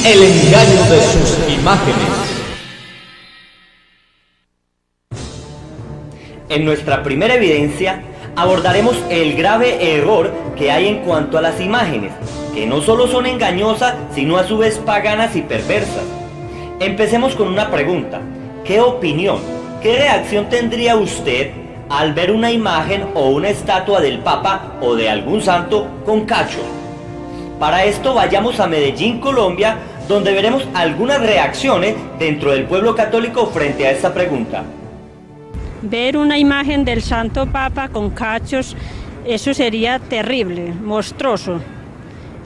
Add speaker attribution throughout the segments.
Speaker 1: el engaño de sus imágenes.
Speaker 2: En nuestra primera evidencia abordaremos el grave error que hay en cuanto a las imágenes, que no solo son engañosas, sino a su vez paganas y perversas. Empecemos con una pregunta. ¿Qué opinión, qué reacción tendría usted al ver una imagen o una estatua del Papa o de algún santo con cachos? Para esto vayamos a Medellín, Colombia, donde veremos algunas reacciones dentro del pueblo católico frente a esta pregunta.
Speaker 3: Ver una imagen del Santo Papa con cachos, eso sería terrible, monstruoso.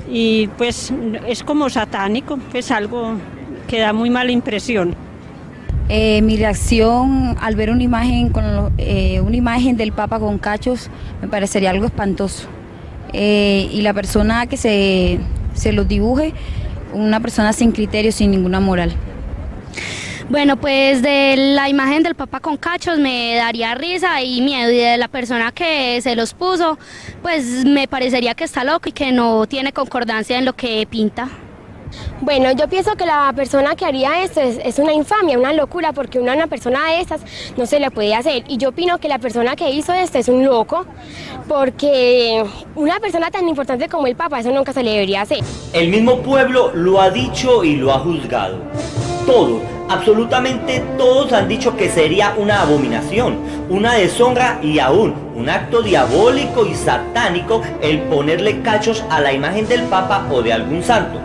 Speaker 3: Y pues es como satánico, pues algo que da muy mala impresión.
Speaker 4: Mi reacción al ver una imagen una imagen del Papa con cachos me parecería algo espantoso. Y la persona que se los dibuje, una persona sin criterio, sin ninguna moral.
Speaker 5: Bueno, pues de la imagen del Papa con cachos me daría risa y miedo, y de la persona que se los puso, pues me parecería que está loco y que no tiene concordancia en lo que pinta.
Speaker 6: Bueno, yo pienso que la persona que haría esto es una infamia, una locura, porque una persona de estas no se le puede hacer. Y yo opino que la persona que hizo esto es un loco, porque una persona tan importante como el Papa, eso nunca se le debería hacer.
Speaker 2: El mismo pueblo lo ha dicho y lo ha juzgado. Todos, absolutamente todos han dicho que sería una abominación, una deshonra y aún un acto diabólico y satánico el ponerle cachos a la imagen del Papa o de algún santo.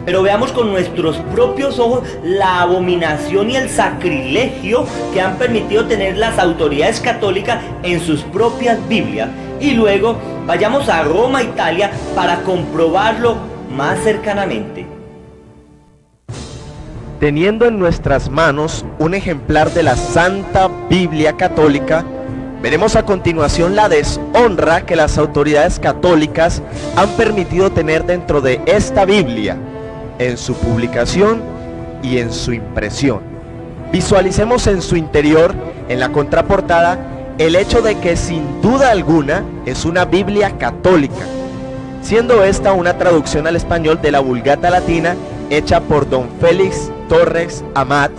Speaker 2: Pero veamos con nuestros propios ojos la abominación y el sacrilegio que han permitido tener las autoridades católicas en sus propias Biblias. Y luego vayamos a Roma, Italia, para comprobarlo más cercanamente.
Speaker 7: Teniendo en nuestras manos un ejemplar de la Santa Biblia Católica, veremos a continuación la deshonra que las autoridades católicas han permitido tener dentro de esta Biblia, en su publicación y en su impresión. Visualicemos en su interior, en la contraportada, el hecho de que sin duda alguna es una Biblia católica, siendo esta una traducción al español de la Vulgata Latina hecha por don Félix Torres Amat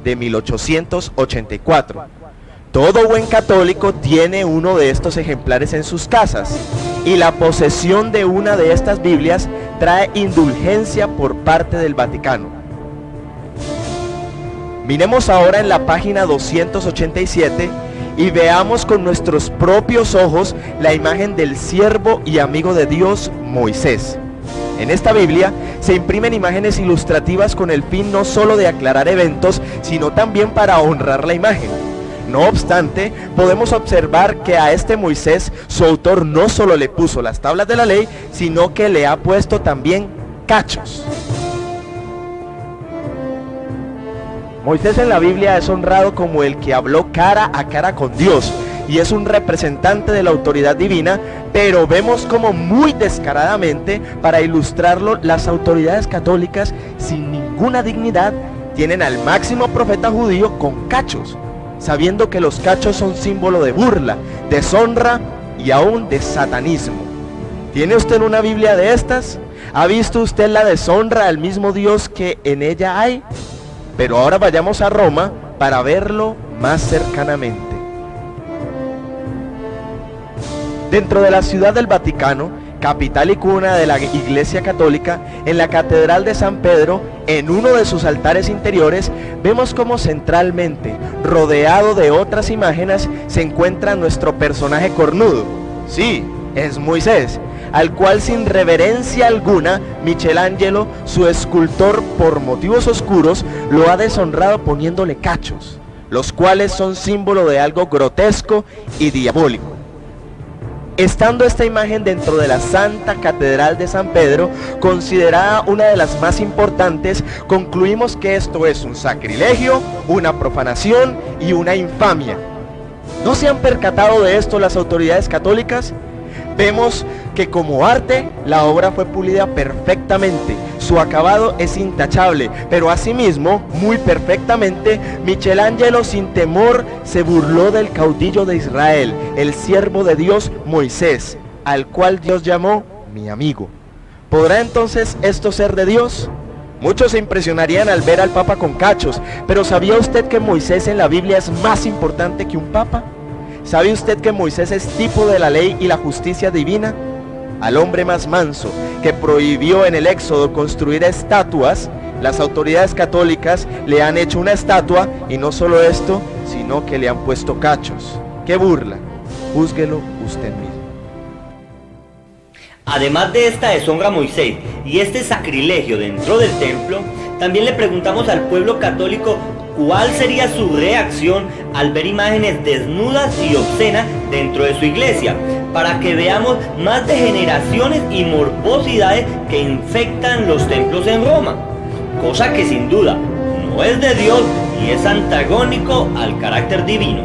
Speaker 7: de 1884. Todo buen católico tiene uno de estos ejemplares en sus casas, y la posesión de una de estas Biblias trae indulgencia por parte del Vaticano. Miremos ahora en la página 287 y veamos con nuestros propios ojos la imagen del siervo y amigo de Dios, Moisés. En esta Biblia se imprimen imágenes ilustrativas con el fin no solo de aclarar eventos, sino también para honrar la imagen. No obstante, podemos observar que a este Moisés su autor no solo le puso las tablas de la ley, sino que le ha puesto también cachos. Moisés en la Biblia es honrado como el que habló cara a cara con Dios, y es un representante de la autoridad divina, pero vemos como muy descaradamente, para ilustrarlo, las autoridades católicas sin ninguna dignidad tienen al máximo profeta judío con cachos, sabiendo que los cachos son símbolo de burla, deshonra y aún de satanismo. ¿Tiene usted una Biblia de estas? ¿Ha visto usted la deshonra al mismo Dios que en ella hay? Pero ahora vayamos a Roma para verlo más cercanamente. Dentro de la ciudad del Vaticano, capital y cuna de la Iglesia Católica, en la Catedral de San Pedro, en uno de sus altares interiores, vemos como centralmente, rodeado de otras imágenes, se encuentra nuestro personaje cornudo. Sí, es Moisés, al cual sin reverencia alguna, Michelangelo, su escultor, por motivos oscuros, lo ha deshonrado poniéndole cachos, los cuales son símbolo de algo grotesco y diabólico. Estando esta imagen dentro de la Santa Catedral de San Pedro, considerada una de las más importantes, concluimos que esto es un sacrilegio, una profanación y una infamia. ¿No se han percatado de esto las autoridades católicas? Vemos que como arte, la obra fue pulida perfectamente, su acabado es intachable, pero asimismo, muy perfectamente, Michelangelo sin temor se burló del caudillo de Israel, el siervo de Dios Moisés, al cual Dios llamó mi amigo. ¿Podrá entonces esto ser de Dios? Muchos se impresionarían al ver al Papa con cachos, pero ¿sabía usted que Moisés en la Biblia es más importante que un Papa? ¿Sabe usted que Moisés es tipo de la ley y la justicia divina? Al hombre más manso, que prohibió en el Éxodo construir estatuas, las autoridades católicas le han hecho una estatua, y no solo esto, sino que le han puesto cachos. ¡Qué burla! Júzguelo usted mismo.
Speaker 2: Además de esta deshonra a Moisés y este sacrilegio dentro del templo, también le preguntamos al pueblo católico cuál sería su reacción al ver imágenes desnudas y obscenas dentro de su iglesia, para que veamos más degeneraciones y morbosidades que infectan los templos en Roma, cosa que sin duda no es de Dios y es antagónico al carácter divino.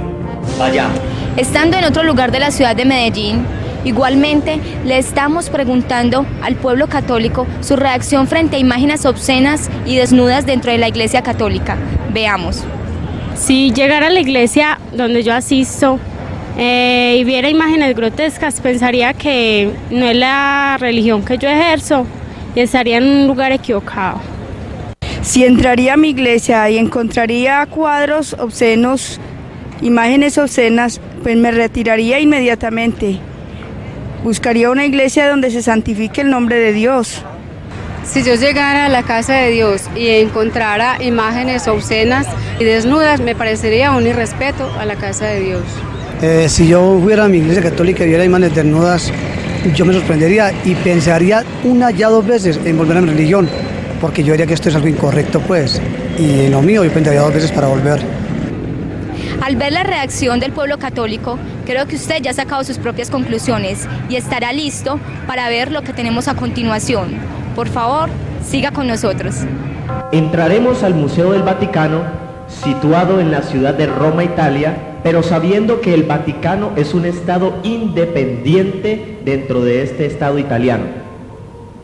Speaker 2: Vayamos.
Speaker 4: Estando en otro lugar de la ciudad de Medellín, igualmente le estamos preguntando al pueblo católico su reacción frente a imágenes obscenas y desnudas dentro de la iglesia católica. Veamos.
Speaker 8: Si llegara a la iglesia donde yo asisto y viera imágenes grotescas, pensaría que no es la religión que yo ejerzo y estaría en un lugar equivocado.
Speaker 9: Si entraría a mi iglesia y encontraría cuadros obscenos, imágenes obscenas, pues me retiraría inmediatamente. Buscaría una iglesia donde se santifique el nombre de Dios.
Speaker 10: Si yo llegara a la casa de Dios y encontrara imágenes obscenas y desnudas, me parecería un irrespeto a la casa de Dios.
Speaker 11: Si yo fuera a mi iglesia católica y viera imágenes desnudas, yo me sorprendería y pensaría una ya dos veces en volver a mi religión, porque yo diría que esto es algo incorrecto, pues, y en lo mío yo pensaría dos veces para volver.
Speaker 4: Al ver la reacción del pueblo católico, creo que usted ya ha sacado sus propias conclusiones y estará listo para ver lo que tenemos a continuación. Por favor, siga con nosotros.
Speaker 1: Entraremos al Museo del Vaticano, situado en la ciudad de Roma, Italia, pero sabiendo que el Vaticano es un estado independiente dentro de este estado italiano.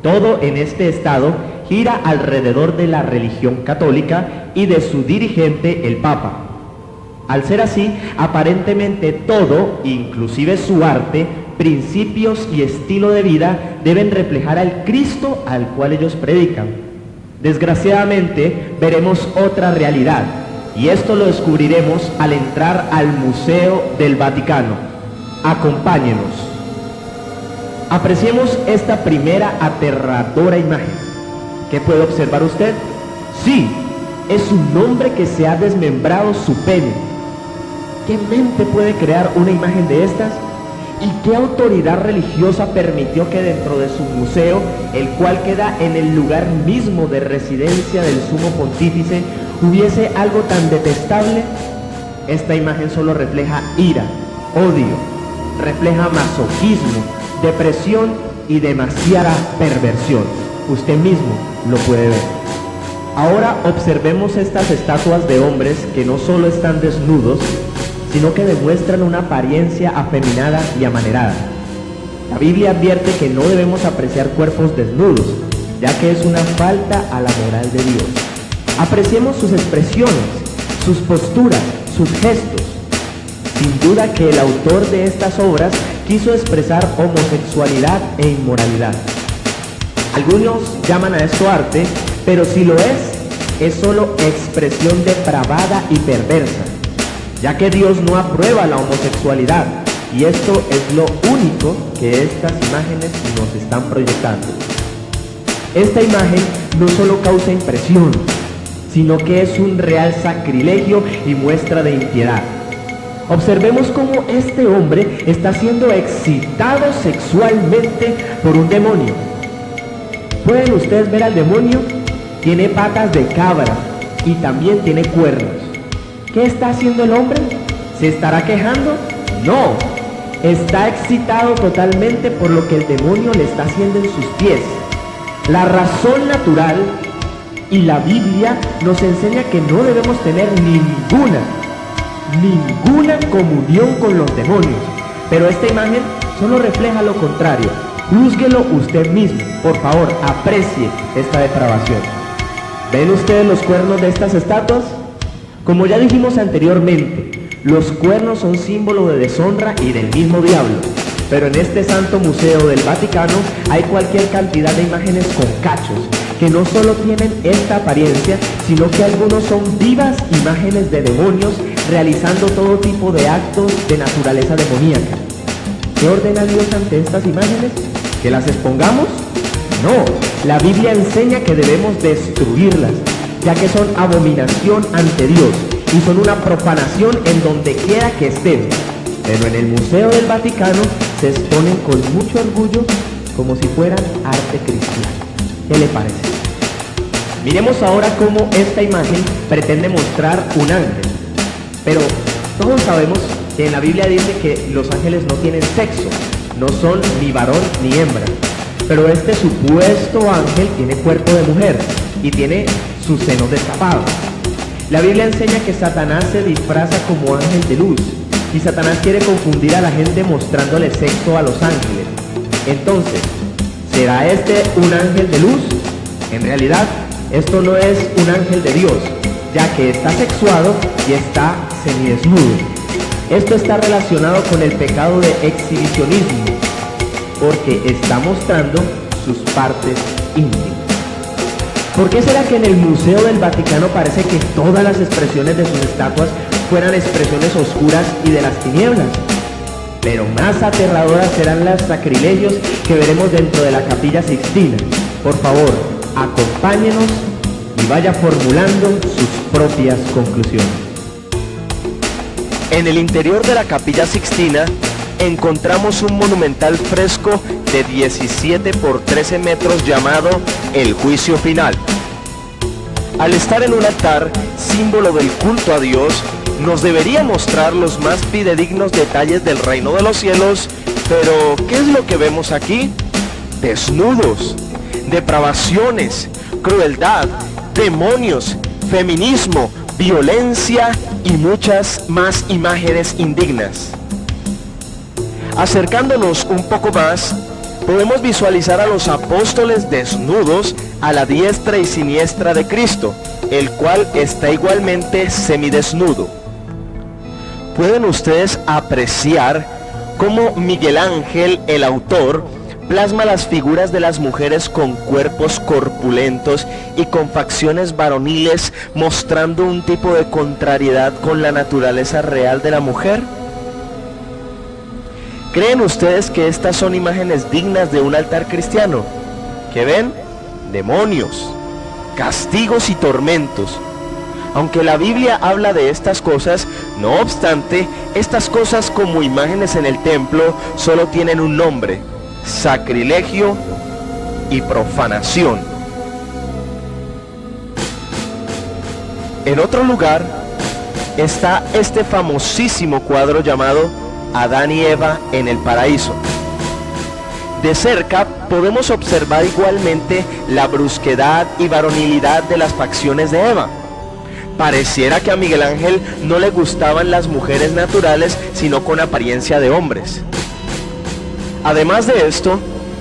Speaker 1: Todo en este estado gira alrededor de la religión católica y de su dirigente, el Papa. Al ser así, aparentemente todo, inclusive su arte, principios y estilo de vida, deben reflejar al Cristo al cual ellos predican. Desgraciadamente, veremos otra realidad, y esto lo descubriremos al entrar al Museo del Vaticano. Acompáñenos. Apreciemos esta primera aterradora imagen. ¿Qué puede observar usted? Sí, es un hombre que se ha desmembrado su pene. ¿Qué mente puede crear una imagen de estas? ¿Y qué autoridad religiosa permitió que dentro de su museo, el cual queda en el lugar mismo de residencia del sumo pontífice, hubiese algo tan detestable? Esta imagen solo refleja ira, odio, refleja masoquismo, depresión y demasiada perversión. Usted mismo lo puede ver. Ahora observemos estas estatuas de hombres que no solo están desnudos, sino que demuestran una apariencia afeminada y amanerada. La Biblia advierte que no debemos apreciar cuerpos desnudos, ya que es una falta a la moral de Dios. Apreciemos sus expresiones, sus posturas, sus gestos. Sin duda que el autor de estas obras quiso expresar homosexualidad e inmoralidad. Algunos llaman a esto arte, pero si lo es solo expresión depravada y perversa, ya que Dios no aprueba la homosexualidad, y esto es lo único que estas imágenes nos están proyectando. Esta imagen no solo causa impresión, sino que es un real sacrilegio y muestra de impiedad. Observemos cómo este hombre está siendo excitado sexualmente por un demonio. ¿Pueden ustedes ver al demonio? Tiene patas de cabra y también tiene cuernos. ¿Qué está haciendo el hombre? ¿Se estará quejando? No, está excitado totalmente por lo que el demonio le está haciendo en sus pies. La razón natural y la Biblia nos enseña que no debemos tener ninguna comunión con los demonios, pero esta imagen solo refleja lo contrario. Júzguelo usted mismo, por favor, aprecie esta depravación. ¿Ven ustedes los cuernos de estas estatuas? Como ya dijimos anteriormente, los cuernos son símbolo de deshonra y del mismo diablo, pero en este santo museo del Vaticano hay cualquier cantidad de imágenes con cachos, que no solo tienen esta apariencia, sino que algunos son vivas imágenes de demonios realizando todo tipo de actos de naturaleza demoníaca. ¿Qué ordena Dios ante estas imágenes? ¿Que las expongamos? No, la Biblia enseña que debemos destruirlas, ya que son abominación ante Dios y son una profanación en donde quiera que estén. Pero en el Museo del Vaticano se exponen con mucho orgullo como si fueran arte cristiano. ¿Qué le parece? Miremos ahora cómo esta imagen pretende mostrar un ángel. Pero todos sabemos que en la Biblia dice que los ángeles no tienen sexo, no son ni varón ni hembra. Pero este supuesto ángel tiene cuerpo de mujer y tiene sus senos destapados. La Biblia enseña que Satanás se disfraza como ángel de luz y Satanás quiere confundir a la gente mostrándole sexo a los ángeles. Entonces, ¿será este un ángel de luz? En realidad, esto no es un ángel de Dios, ya que está sexuado y está semidesnudo. Esto está relacionado con el pecado de exhibicionismo, porque está mostrando sus partes íntimas. ¿Por qué será que en el Museo del Vaticano parece que todas las expresiones de sus estatuas fueran expresiones oscuras y de las tinieblas? Pero más aterradoras serán los sacrilegios que veremos dentro de la Capilla Sixtina. Por favor, acompáñenos y vaya formulando sus propias conclusiones.
Speaker 7: En el interior de la Capilla Sixtina encontramos un monumental fresco de 17 por 13 metros llamado El Juicio Final. Al estar en un altar, símbolo del culto a Dios, nos debería mostrar los más fidedignos detalles del reino de los cielos, pero ¿qué es lo que vemos aquí? Desnudos, depravaciones, crueldad, demonios, feminismo, violencia y muchas más imágenes indignas. Acercándonos un poco más, podemos visualizar a los apóstoles desnudos a la diestra y siniestra de Cristo, el cual está igualmente semidesnudo. Pueden ustedes apreciar cómo Miguel Ángel, el autor, plasma las figuras de las mujeres con cuerpos corpulentos y con facciones varoniles, mostrando un tipo de contrariedad con la naturaleza real de la mujer. ¿Creen ustedes que estas son imágenes dignas de un altar cristiano? ¿Qué ven? Demonios, castigos y tormentos. Aunque la Biblia habla de estas cosas, no obstante, estas cosas como imágenes en el templo solo tienen un nombre: sacrilegio y profanación. En otro lugar está este famosísimo cuadro llamado Adán y Eva en el paraíso. De cerca podemos observar igualmente la brusquedad y varonilidad de las facciones de Eva. Pareciera que a Miguel Ángel no le gustaban las mujeres naturales, sino con apariencia de hombres. Además de esto,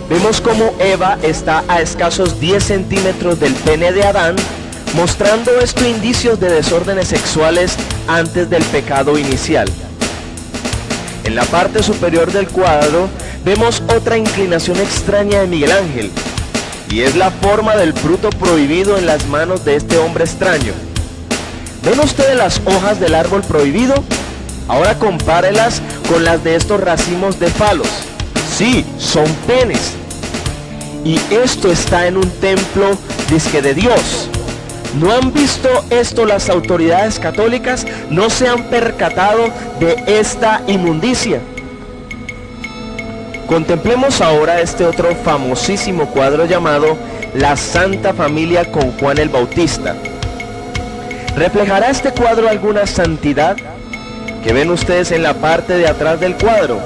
Speaker 7: vemos cómo Eva está a escasos 10 centímetros del pene de Adán, mostrando esto indicios de desórdenes sexuales antes del pecado inicial. En la parte superior del cuadro vemos otra inclinación extraña de Miguel Ángel, y es la forma del fruto prohibido en las manos de este hombre extraño. ¿Ven ustedes las hojas del árbol prohibido? Ahora compárelas con las de estos racimos de falos. Sí, son penes. Y esto está en un templo dizque de Dios. ¿No han visto esto las autoridades católicas? ¿No se han percatado de esta inmundicia? Contemplemos ahora este otro famosísimo cuadro llamado La Santa Familia con Juan el Bautista. ¿Reflejará este cuadro alguna santidad? ¿Qué ven ustedes en la parte de atrás del cuadro?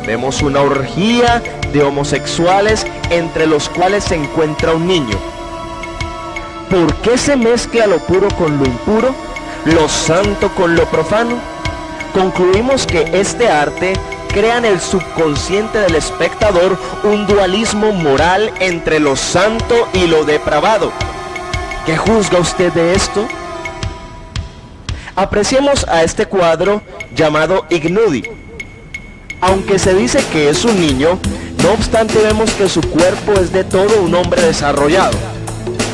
Speaker 7: Vemos una orgía de homosexuales entre los cuales se encuentra un niño. ¿Por qué se mezcla lo puro con lo impuro, lo santo con lo profano? Concluimos que este arte crea en el subconsciente del espectador un dualismo moral entre lo santo y lo depravado. ¿Qué juzga usted de esto? Apreciemos a este cuadro llamado Ignudi. Aunque se dice que es un niño, no obstante vemos que su cuerpo es de todo un hombre desarrollado.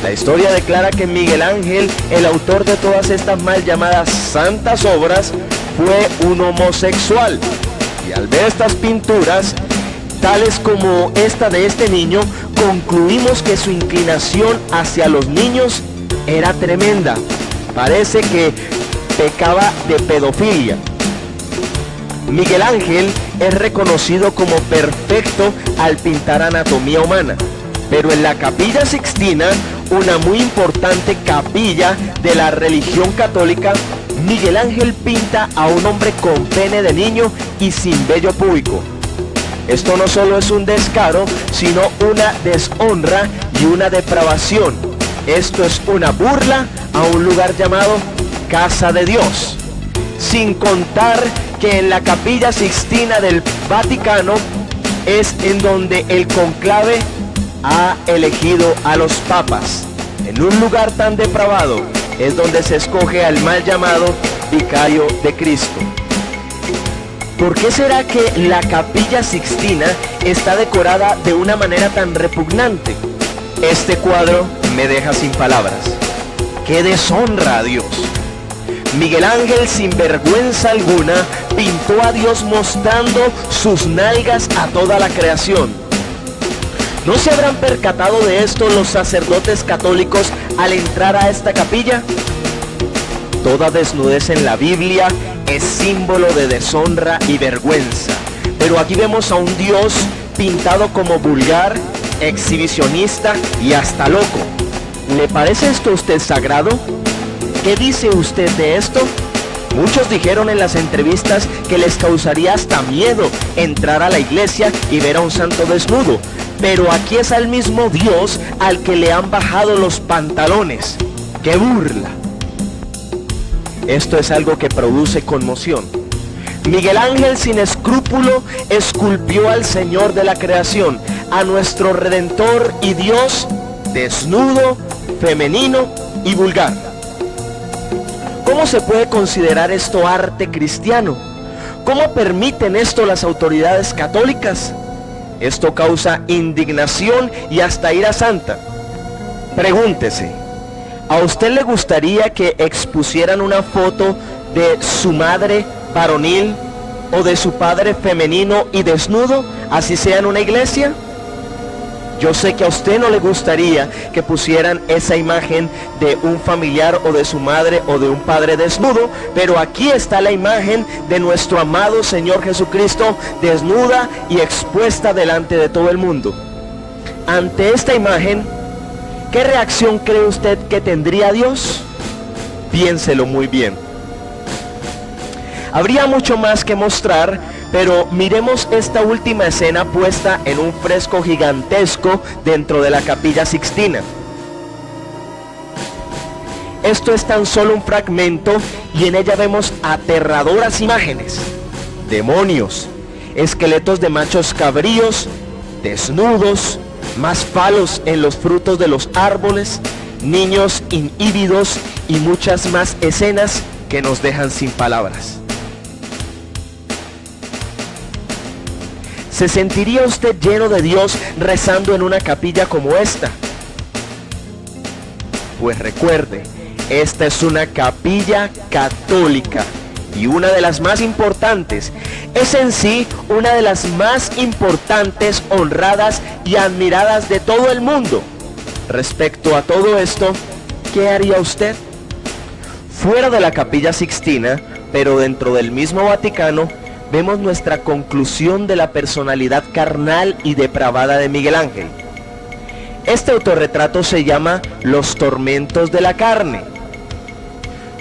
Speaker 7: La historia declara que Miguel Ángel, el autor de todas estas mal llamadas santas obras, fue un homosexual. Y al ver estas pinturas, tales como esta de este niño, concluimos que su inclinación hacia los niños era tremenda. Parece que pecaba de pedofilia. Miguel Ángel es reconocido como perfecto al pintar anatomía humana, pero en la Capilla Sixtina, una muy importante capilla de la religión católica, Miguel Ángel pinta a un hombre con pene de niño y sin vello púbico. Esto no solo es un descaro, sino una deshonra y una depravación. Esto es una burla a un lugar llamado Casa de Dios. Sin contar que en la Capilla Sixtina del Vaticano es en donde el conclave ha elegido a los papas. En un lugar tan depravado es donde se escoge al mal llamado vicario de Cristo. ¿Por qué será que la Capilla Sixtina está decorada de una manera tan repugnante? Este cuadro me deja sin palabras. ¡Qué deshonra a Dios! Miguel Ángel, sin vergüenza alguna, pintó a Dios mostrando sus nalgas a toda la creación. ¿No se habrán percatado de esto los sacerdotes católicos al entrar a esta capilla? Toda desnudez en la Biblia es símbolo de deshonra y vergüenza. Pero aquí vemos a un Dios pintado como vulgar, exhibicionista y hasta loco. ¿Le parece esto a usted sagrado? ¿Qué dice usted de esto? Muchos dijeron en las entrevistas que les causaría hasta miedo entrar a la iglesia y ver a un santo desnudo. Pero aquí es al mismo Dios al que le han bajado los pantalones. ¡Qué burla! Esto es algo que produce conmoción. Miguel Ángel, sin escrúpulo, esculpió al Señor de la creación, a nuestro Redentor y Dios, desnudo, femenino y vulgar. ¿Cómo se puede considerar esto arte cristiano? ¿Cómo permiten esto las autoridades católicas? Esto causa indignación y hasta ira santa. Pregúntese, ¿a usted le gustaría que expusieran una foto de su madre varonil o de su padre femenino y desnudo, así sea en una iglesia? Yo sé que a usted no le gustaría que pusieran esa imagen de un familiar o de su madre o de un padre desnudo, pero aquí está la imagen de nuestro amado Señor Jesucristo desnuda y expuesta delante de todo el mundo. Ante esta imagen, ¿qué reacción cree usted que tendría Dios? Piénselo muy bien. Habría mucho más que mostrar, pero miremos esta última escena puesta en un fresco gigantesco dentro de la Capilla Sixtina. Esto es tan solo un fragmento y en ella vemos aterradoras imágenes. Demonios, esqueletos de machos cabríos, desnudos, más palos en los frutos de los árboles, niños inhíbidos y muchas más escenas que nos dejan sin palabras. ¿Se sentiría usted lleno de Dios rezando en una capilla como esta? Pues recuerde, esta es una capilla católica y una de las más importantes. Es en sí una de las más importantes, honradas y admiradas de todo el mundo. Respecto a todo esto, ¿qué haría usted? Fuera de la Capilla Sixtina, pero dentro del mismo Vaticano, vemos nuestra conclusión de la personalidad carnal y depravada de Miguel Ángel. Este autorretrato se llama Los tormentos de la carne.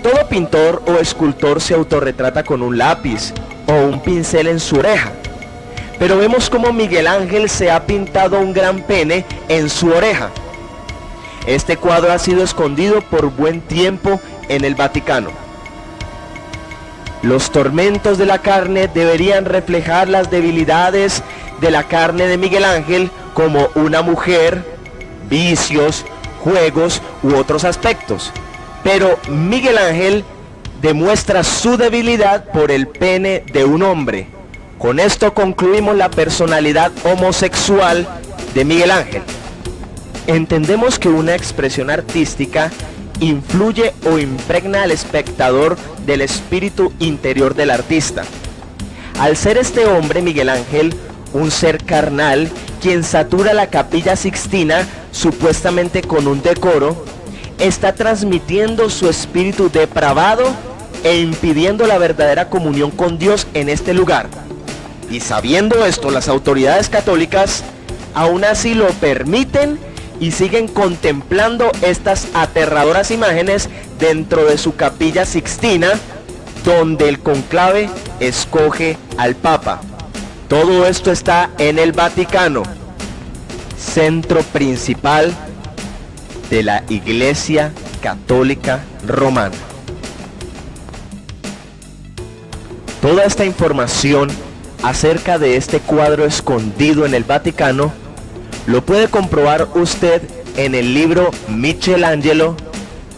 Speaker 7: Todo pintor o escultor se autorretrata con un lápiz o un pincel en su oreja, pero vemos cómo Miguel Ángel se ha pintado un gran pene en su oreja. Este cuadro ha sido escondido por buen tiempo en el Vaticano. Los tormentos de la carne deberían reflejar las debilidades de la carne de Miguel Ángel, como una mujer, vicios, juegos u otros aspectos. Pero Miguel Ángel demuestra su debilidad por el pene de un hombre. Con esto concluimos la personalidad homosexual de Miguel Ángel. Entendemos que una expresión artística influye o impregna al espectador del espíritu interior del artista. Al ser este hombre, Miguel Ángel, un ser carnal, quien satura la Capilla Sixtina supuestamente con un decoro, está transmitiendo su espíritu depravado e impidiendo la verdadera comunión con Dios en este lugar. Y sabiendo esto, las autoridades católicas aún así lo permiten y siguen contemplando estas aterradoras imágenes dentro de su Capilla Sixtina, donde el conclave escoge al Papa. Todo esto está en el Vaticano, centro principal de la Iglesia Católica Romana. Toda esta información acerca de este cuadro escondido en el Vaticano lo puede comprobar usted en el libro Michelangelo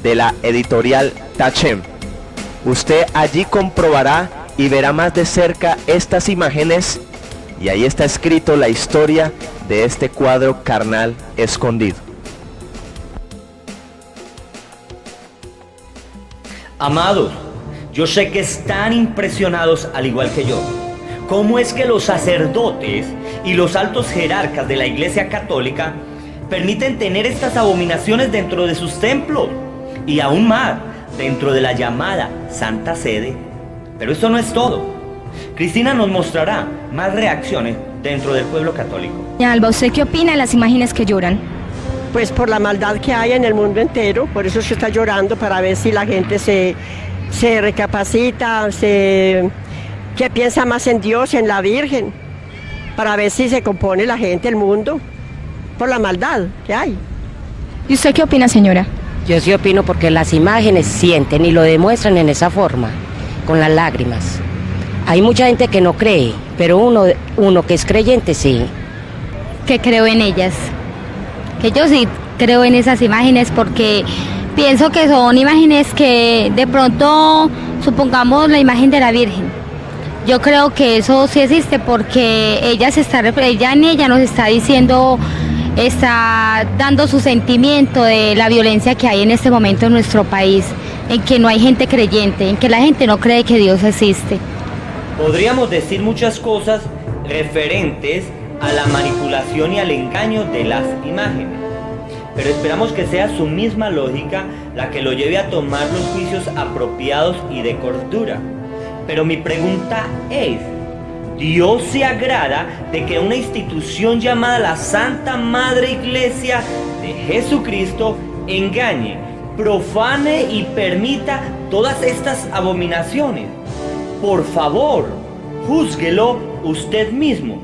Speaker 7: de la editorial Tachem. Usted allí comprobará y verá más de cerca estas imágenes, y ahí está escrito la historia de este cuadro carnal escondido.
Speaker 2: Amados, yo sé que están impresionados al igual que yo. ¿Cómo es que los sacerdotes y los altos jerarcas de la Iglesia Católica permiten tener estas abominaciones dentro de sus templos? Y aún más, dentro de la llamada Santa Sede. Pero esto no es todo. Cristina nos mostrará más reacciones dentro del pueblo católico.
Speaker 12: Alba, ¿usted qué opina de las imágenes que lloran?
Speaker 13: Pues por la maldad que hay en el mundo entero, por eso se está llorando, para ver si la gente se recapacita, que piensa más en Dios, en la Virgen, para ver si se compone la gente, el mundo, por la maldad que hay.
Speaker 12: ¿Y usted qué opina, señora?
Speaker 14: Yo sí opino porque las imágenes sienten y lo demuestran en esa forma, con las lágrimas. Hay mucha gente que no cree, pero uno que es creyente sí.
Speaker 5: Que creo en ellas. Que yo sí creo en esas imágenes porque pienso que son imágenes que de pronto, supongamos la imagen de la Virgen. Yo creo que eso sí existe porque ella en ella nos está diciendo, está dando su sentimiento de la violencia que hay en este momento en nuestro país, en que no hay gente creyente, en que la gente no cree que Dios existe.
Speaker 2: Podríamos decir muchas cosas referentes a la manipulación y al engaño de las imágenes, pero esperamos que sea su misma lógica la que lo lleve a tomar los juicios apropiados y de cordura. Pero mi pregunta es, ¿Dios se agrada de que una institución llamada la Santa Madre Iglesia de Jesucristo engañe, profane y permita todas estas abominaciones? Por favor, júzguelo usted mismo.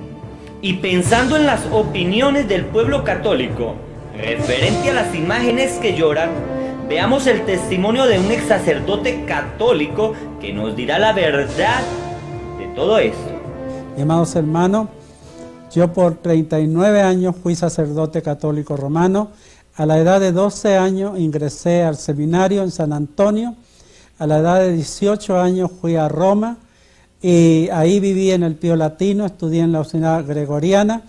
Speaker 2: Y pensando en las opiniones del pueblo católico referente a las imágenes que lloran, veamos el testimonio de un ex sacerdote católico que nos dirá la verdad de todo esto.
Speaker 15: Amados hermanos, yo por 39 años fui sacerdote católico romano. A la edad de 12 años ingresé al seminario en San Antonio. A la edad de 18 años fui a Roma y ahí viví en el Pío Latino, estudié en la Universidad Gregoriana.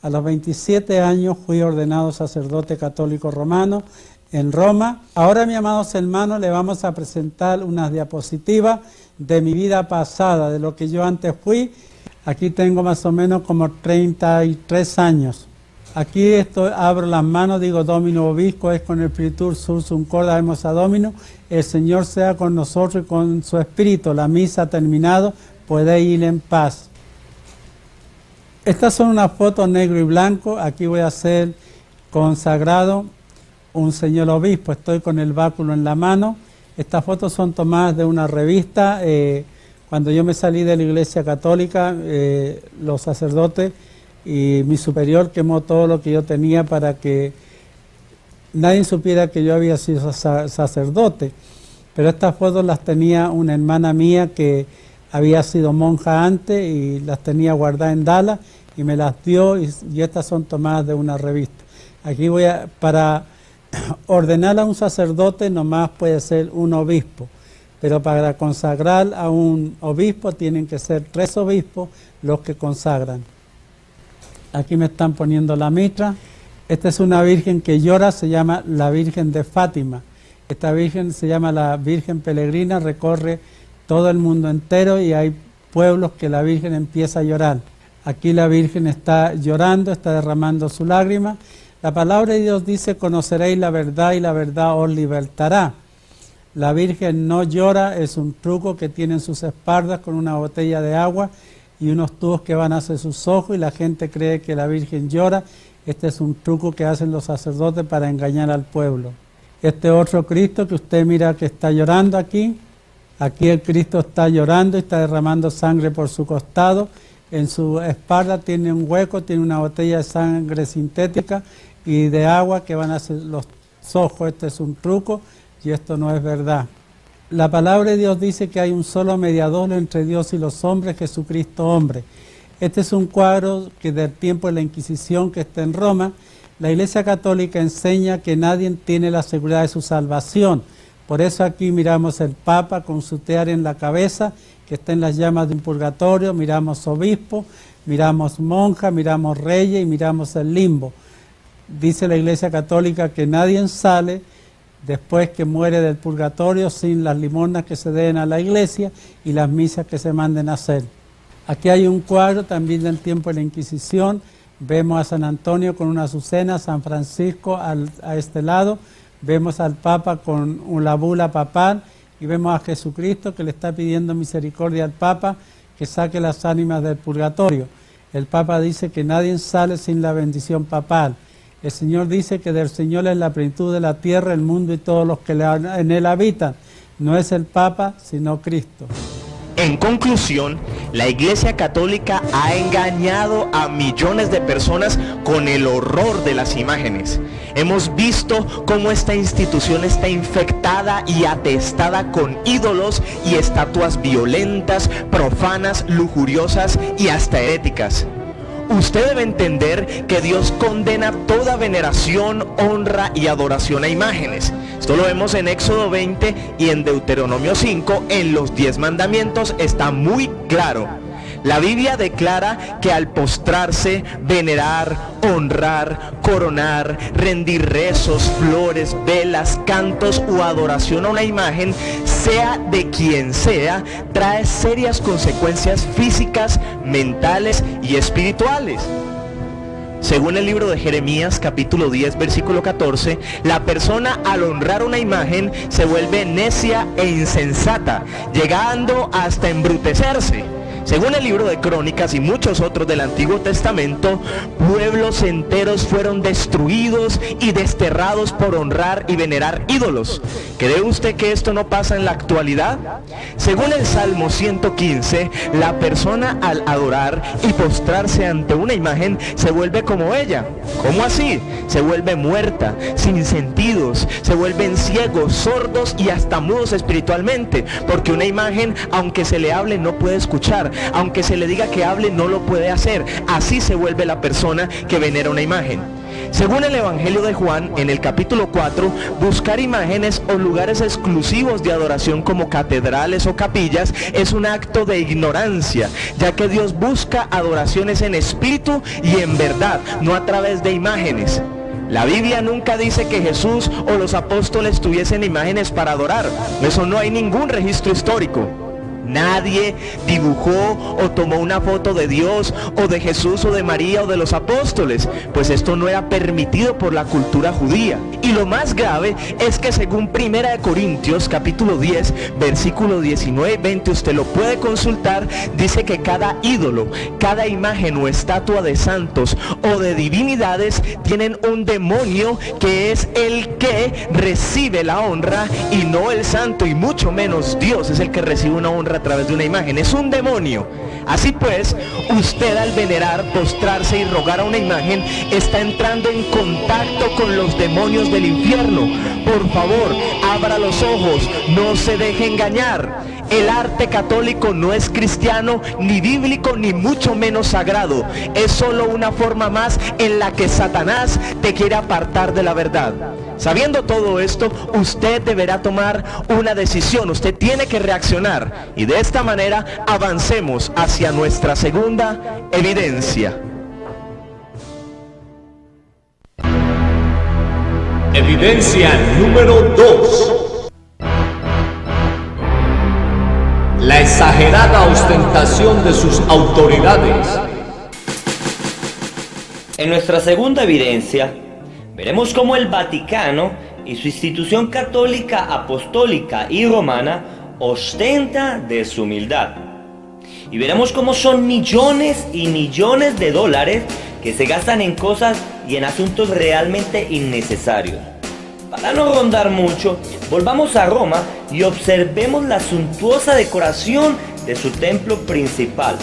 Speaker 15: A los 27 años fui ordenado sacerdote católico romano en Roma. Ahora, mis amados hermanos, le vamos a presentar unas diapositivas de mi vida pasada, de lo que yo antes fui. Aquí tengo más o menos como 33 años. Aquí abro las manos, digo Domino Vobisco, es con el Spiritus Sursum Corda Emos a Domino. El Señor sea con nosotros y con su espíritu. La misa ha terminado, puede ir en paz. Estas son unas fotos negro y blanco. Aquí voy a ser consagrado un señor obispo. Estoy con el báculo en la mano. Estas fotos son tomadas de una revista. Cuando yo me salí de la Iglesia Católica, los sacerdotes y mi superior quemó todo lo que yo tenía para que nadie supiera que yo había sido sacerdote. Pero estas fotos las tenía una hermana mía que había sido monja antes y las tenía guardadas en Dallas y me las dio, y estas son tomadas de una revista. Aquí para ordenar a un sacerdote nomás puede ser un obispo, pero para consagrar a un obispo tienen que ser 3 obispos los que consagran. Aquí me están poniendo la mitra. Esta es una virgen que llora, se llama la Virgen de Fátima. Esta virgen se llama la Virgen Peregrina, recorre todo el mundo entero y hay pueblos que la Virgen empieza a llorar. Aquí la Virgen está llorando, está derramando su lágrima. La palabra de Dios dice: conoceréis la verdad y la verdad os libertará. La Virgen no llora, es un truco que tiene en sus espaldas con una botella de agua y unos tubos que van hacia sus ojos, y la gente cree que la Virgen llora. Este es un truco que hacen los sacerdotes para engañar al pueblo. Este otro Cristo que usted mira que está llorando aquí el Cristo está llorando y está derramando sangre por su costado. En su espalda tiene un hueco, tiene una botella de sangre sintética y de agua que van hacia los ojos. Este es un truco y esto no es verdad. La palabra de Dios dice que hay un solo mediador entre Dios y los hombres, Jesucristo hombre. Este es un cuadro que del tiempo de la Inquisición que está en Roma. La Iglesia Católica enseña que nadie tiene la seguridad de su salvación. Por eso aquí miramos el Papa con su tiara en la cabeza, que está en las llamas de un purgatorio, miramos obispo, miramos monja, miramos reyes y miramos el limbo. Dice la Iglesia Católica que nadie sale después que muere del purgatorio sin las limosnas que se den a la iglesia y las misas que se manden a hacer. Aquí hay un cuadro también del tiempo de la Inquisición. Vemos a San Antonio con una azucena, San Francisco a este lado, vemos al Papa con la bula papal y vemos a Jesucristo que le está pidiendo misericordia al Papa que saque las ánimas del purgatorio. El Papa dice que nadie sale sin la bendición papal. El Señor dice que del Señor es la plenitud de la tierra, el mundo y todos los que en él habitan. No es el Papa, sino Cristo.
Speaker 7: En conclusión, la Iglesia Católica ha engañado a millones de personas con el horror de las imágenes. Hemos visto cómo esta institución está infectada y atestada con ídolos y estatuas violentas, profanas, lujuriosas y hasta heréticas. Usted debe entender que Dios condena toda veneración, honra y adoración a imágenes. Esto lo vemos en Éxodo 20 y en Deuteronomio 5, en los 10 mandamientos está muy claro. La Biblia declara que al postrarse, venerar, honrar, coronar, rendir rezos, flores, velas, cantos o adoración a una imagen, sea de quien sea, trae serias consecuencias físicas, mentales y espirituales. Según el libro de Jeremías, capítulo 10, versículo 14, la persona al honrar una imagen se vuelve necia e insensata, llegando hasta embrutecerse. Según el libro de Crónicas y muchos otros del Antiguo Testamento, pueblos enteros fueron destruidos y desterrados por honrar y venerar ídolos. ¿Cree usted que esto no pasa en la actualidad? Según el Salmo 115, la persona al adorar y postrarse ante una imagen se vuelve como ella. ¿Cómo así? Se vuelve muerta, sin sentidos, se vuelven ciegos, sordos y hasta mudos espiritualmente, porque una imagen, aunque se le hable, no puede escuchar. Aunque se le diga que hable, no lo puede hacer. Así se vuelve la persona que venera una imagen. Según el Evangelio de Juan, en el capítulo 4, buscar imágenes o lugares exclusivos de adoración como catedrales o capillas es un acto de ignorancia, ya que Dios busca adoraciones en espíritu y en verdad, no a través de imágenes. La Biblia nunca dice que Jesús o los apóstoles tuviesen imágenes para adorar. Eso no hay ningún registro histórico. Nadie dibujó o tomó una foto de Dios o de Jesús o de María o de los apóstoles, pues esto no era permitido por la cultura judía. Y lo más grave es que según 1 Corintios capítulo 10 versículo 19 y 20, usted lo puede consultar, dice que cada ídolo, cada imagen o estatua de santos o de divinidades tienen un demonio que es el que recibe la honra y no el santo, y mucho menos Dios es el que recibe una honra a través de una imagen. Es un demonio. Así pues, usted al venerar, postrarse y rogar a una imagen está entrando en contacto con los demonios del infierno. Por favor, abra los ojos, no se deje engañar. El arte católico no es cristiano, ni bíblico, ni mucho menos sagrado. Es solo una forma más en la que Satanás te quiere apartar de la verdad. Sabiendo todo esto, usted deberá tomar una decisión, usted tiene que reaccionar, y de esta manera avancemos hacia nuestra segunda evidencia.
Speaker 16: Evidencia número 2. La exagerada ostentación de sus autoridades.
Speaker 2: En nuestra segunda evidencia, veremos cómo el Vaticano y su institución católica, apostólica y romana ostenta de su humildad. Y veremos cómo son millones y millones de dólares que se gastan en cosas y en asuntos realmente innecesarios. Para no rondar mucho, volvamos a Roma y observemos la suntuosa decoración de su templo principal.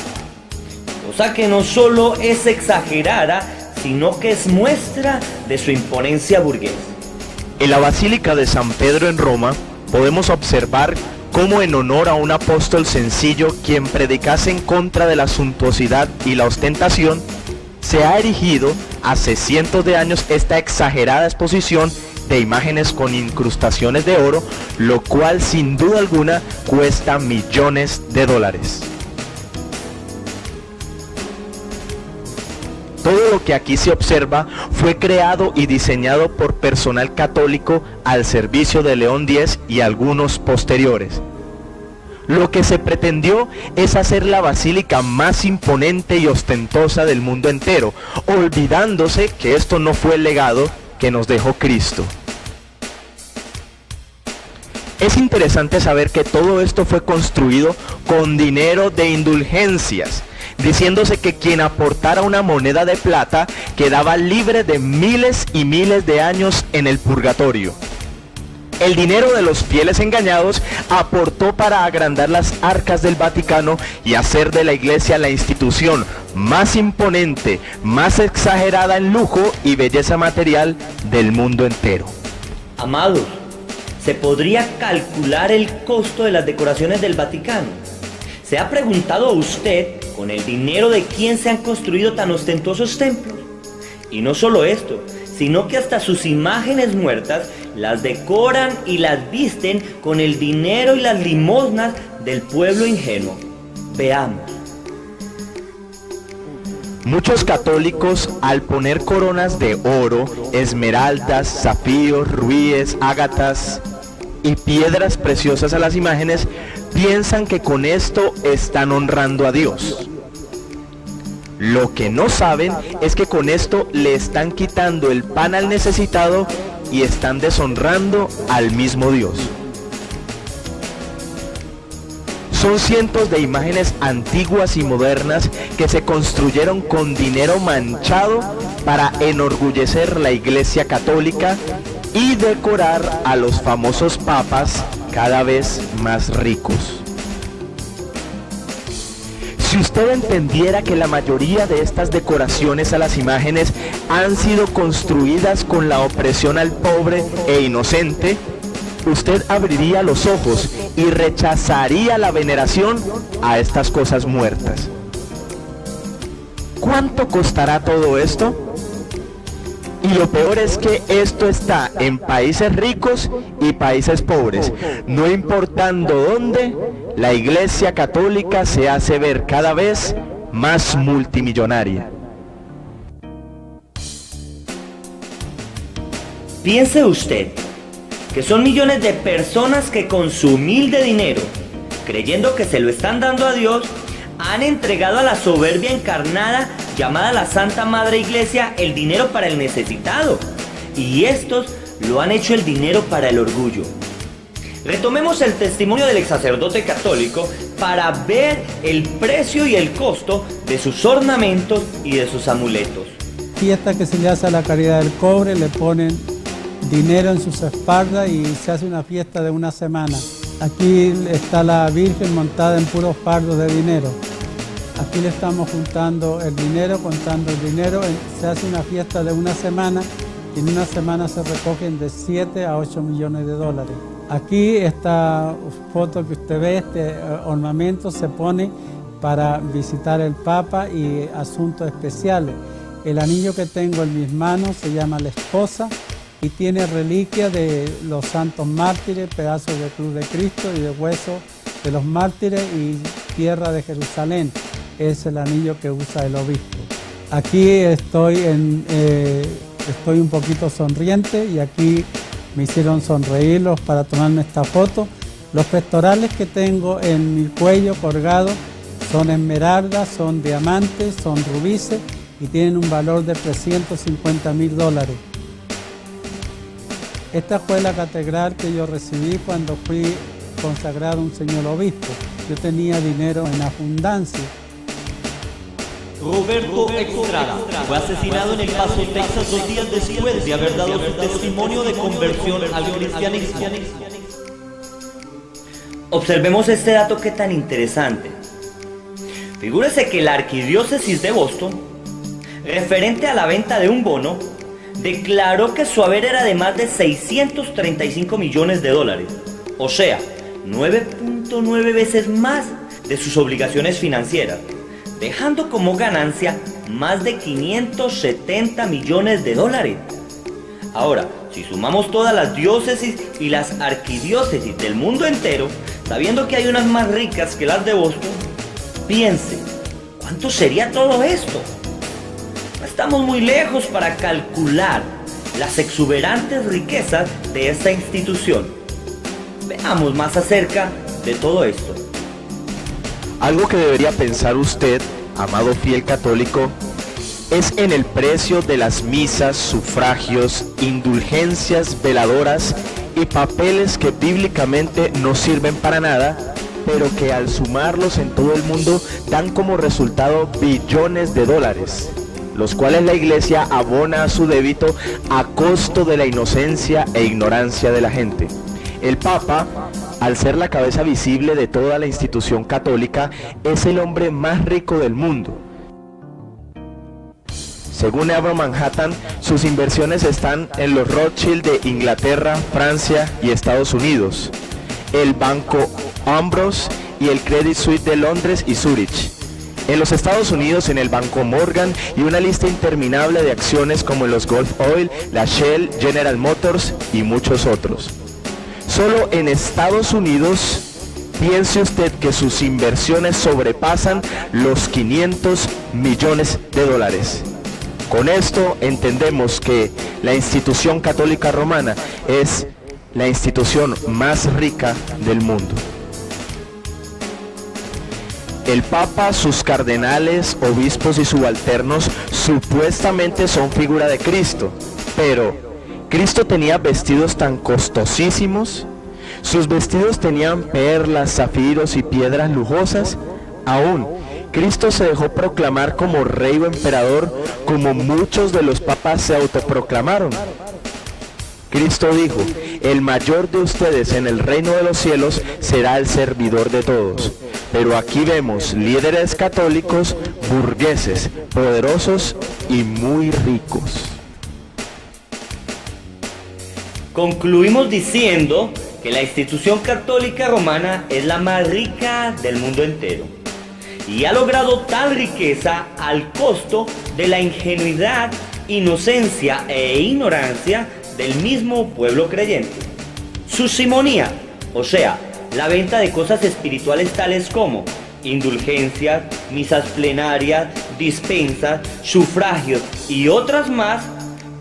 Speaker 2: Cosa que no solo es exagerada, sino que es muestra de su imponencia burguesa.
Speaker 7: En la Basílica de San Pedro en Roma podemos observar cómo en honor a un apóstol sencillo quien predicase en contra de la suntuosidad y la ostentación, se ha erigido hace cientos de años esta exagerada exposición de imágenes con incrustaciones de oro, lo cual sin duda alguna cuesta millones de dólares. Todo lo que aquí se observa fue creado y diseñado por personal católico al servicio de León X y algunos posteriores. Lo que se pretendió es hacer la basílica más imponente y ostentosa del mundo entero, olvidándose que esto no fue el legado que nos dejó Cristo. Es interesante saber que todo esto fue construido con dinero de indulgencias, diciéndose que quien aportara una moneda de plata quedaba libre de miles y miles de años en el purgatorio. El dinero de los fieles engañados aportó para agrandar las arcas del Vaticano y hacer de la Iglesia la institución más imponente, más exagerada en lujo y belleza material del mundo entero.
Speaker 2: Amados, ¿se podría calcular el costo de las decoraciones del Vaticano? ¿Se ha preguntado usted con el dinero de quién se han construido tan ostentosos templos? Y no solo esto, sino que hasta sus imágenes muertas las decoran y las visten con el dinero y las limosnas del pueblo ingenuo. Veamos.
Speaker 7: Muchos católicos, al poner coronas de oro, esmeraldas, zafíos, rubíes, ágatas y piedras preciosas a las imágenes, piensan que con esto están honrando a Dios. Lo que no saben es que con esto le están quitando el pan al necesitado y están deshonrando al mismo Dios. Son cientos de imágenes antiguas y modernas que se construyeron con dinero manchado para enorgullecer la Iglesia Católica y decorar a los famosos papas cada vez más ricos. Si usted entendiera que la mayoría de estas decoraciones a las imágenes han sido construidas con la opresión al pobre e inocente, usted abriría los ojos y rechazaría la veneración a estas cosas muertas. ¿Cuánto costará todo esto? Y lo peor es que esto está en países ricos y países pobres. No importando dónde, la Iglesia Católica se hace ver cada vez más multimillonaria.
Speaker 2: Piense usted que son millones de personas que con su humilde dinero, creyendo que se lo están dando a Dios, han entregado a la soberbia encarnada llamada la Santa Madre Iglesia el dinero para el necesitado, y estos lo han hecho el dinero para el orgullo. Retomemos el testimonio del ex sacerdote católico para ver el precio y el costo de sus ornamentos y de sus amuletos.
Speaker 15: Fiesta que se le hace a la Caridad del Cobre, le ponen dinero en sus espaldas y se hace una fiesta de una semana. Aquí está la Virgen montada en puros fardos de dinero. Aquí le estamos juntando el dinero, contando el dinero. Se hace una fiesta de una semana y en una semana se recogen de 7 a 8 millones de dólares. Aquí esta foto que usted ve, este ornamento se pone para visitar el Papa y asuntos especiales. El anillo que tengo en mis manos se llama La Esposa y tiene reliquias de los santos mártires, pedazos de cruz de Cristo y de huesos de los mártires y tierra de Jerusalén. Es el anillo que usa el obispo. Aquí estoy estoy un poquito sonriente y aquí me hicieron sonreírlos para tomarme esta foto. Los pectorales que tengo en mi cuello colgado son esmeraldas, son diamantes, son rubíes y tienen un valor de $350.000. Esta fue la catedral que yo recibí cuando fui consagrado un señor obispo. Yo tenía dinero en abundancia.
Speaker 2: Roberto Estrada fue asesinado en El Paso, Texas, 2 días después de haber dado su testimonio de conversión al cristianismo. Observemos este dato que tan interesante. Figúrese que la arquidiócesis de Boston, referente a la venta de un bono, declaró que su haber era de más de $635 millones, o sea, 9.9 veces más de sus obligaciones financieras, dejando como ganancia más de $570 millones. Ahora, si sumamos todas las diócesis y las arquidiócesis del mundo entero, sabiendo que hay unas más ricas que las de Boston, piense, ¿cuánto sería todo esto? No estamos muy lejos para calcular las exuberantes riquezas de esta institución. Veamos más acerca de todo esto.
Speaker 7: Algo que debería pensar usted, amado fiel católico, es en el precio de las misas, sufragios, indulgencias, veladoras y papeles que bíblicamente no sirven para nada, pero que al sumarlos en todo el mundo dan como resultado billones de dólares, los cuales la Iglesia abona a su débito a costo de la inocencia e ignorancia de la gente. El Papa, al ser la cabeza visible de toda la institución católica, es el hombre más rico del mundo. Según Abro Manhattan, sus inversiones están en los Rothschild de Inglaterra, Francia y Estados Unidos, el Banco Ambrose y el Credit Suisse de Londres y Zurich. En los Estados Unidos en el Banco Morgan y una lista interminable de acciones como en los Gulf Oil, la Shell, General Motors y muchos otros. Solo en Estados Unidos, piense usted que sus inversiones sobrepasan los $500 millones. Con esto entendemos que la institución católica romana es la institución más rica del mundo. El Papa, sus cardenales, obispos y subalternos supuestamente son figura de Cristo, pero ¿Cristo tenía vestidos tan costosísimos? ¿Sus vestidos tenían perlas, zafiros y piedras lujosas? Aún, Cristo se dejó proclamar como rey o emperador, como muchos de los papas se autoproclamaron. Cristo dijo, el mayor de ustedes en el reino de los cielos será el servidor de todos. Pero aquí vemos líderes católicos, burgueses, poderosos y muy ricos.
Speaker 2: Concluimos diciendo que la institución católica romana es la más rica del mundo entero y ha logrado tal riqueza al costo de la ingenuidad, inocencia e ignorancia del mismo pueblo creyente. Su simonía, o sea, la venta de cosas espirituales tales como indulgencias, misas plenarias, dispensas, sufragios y otras más,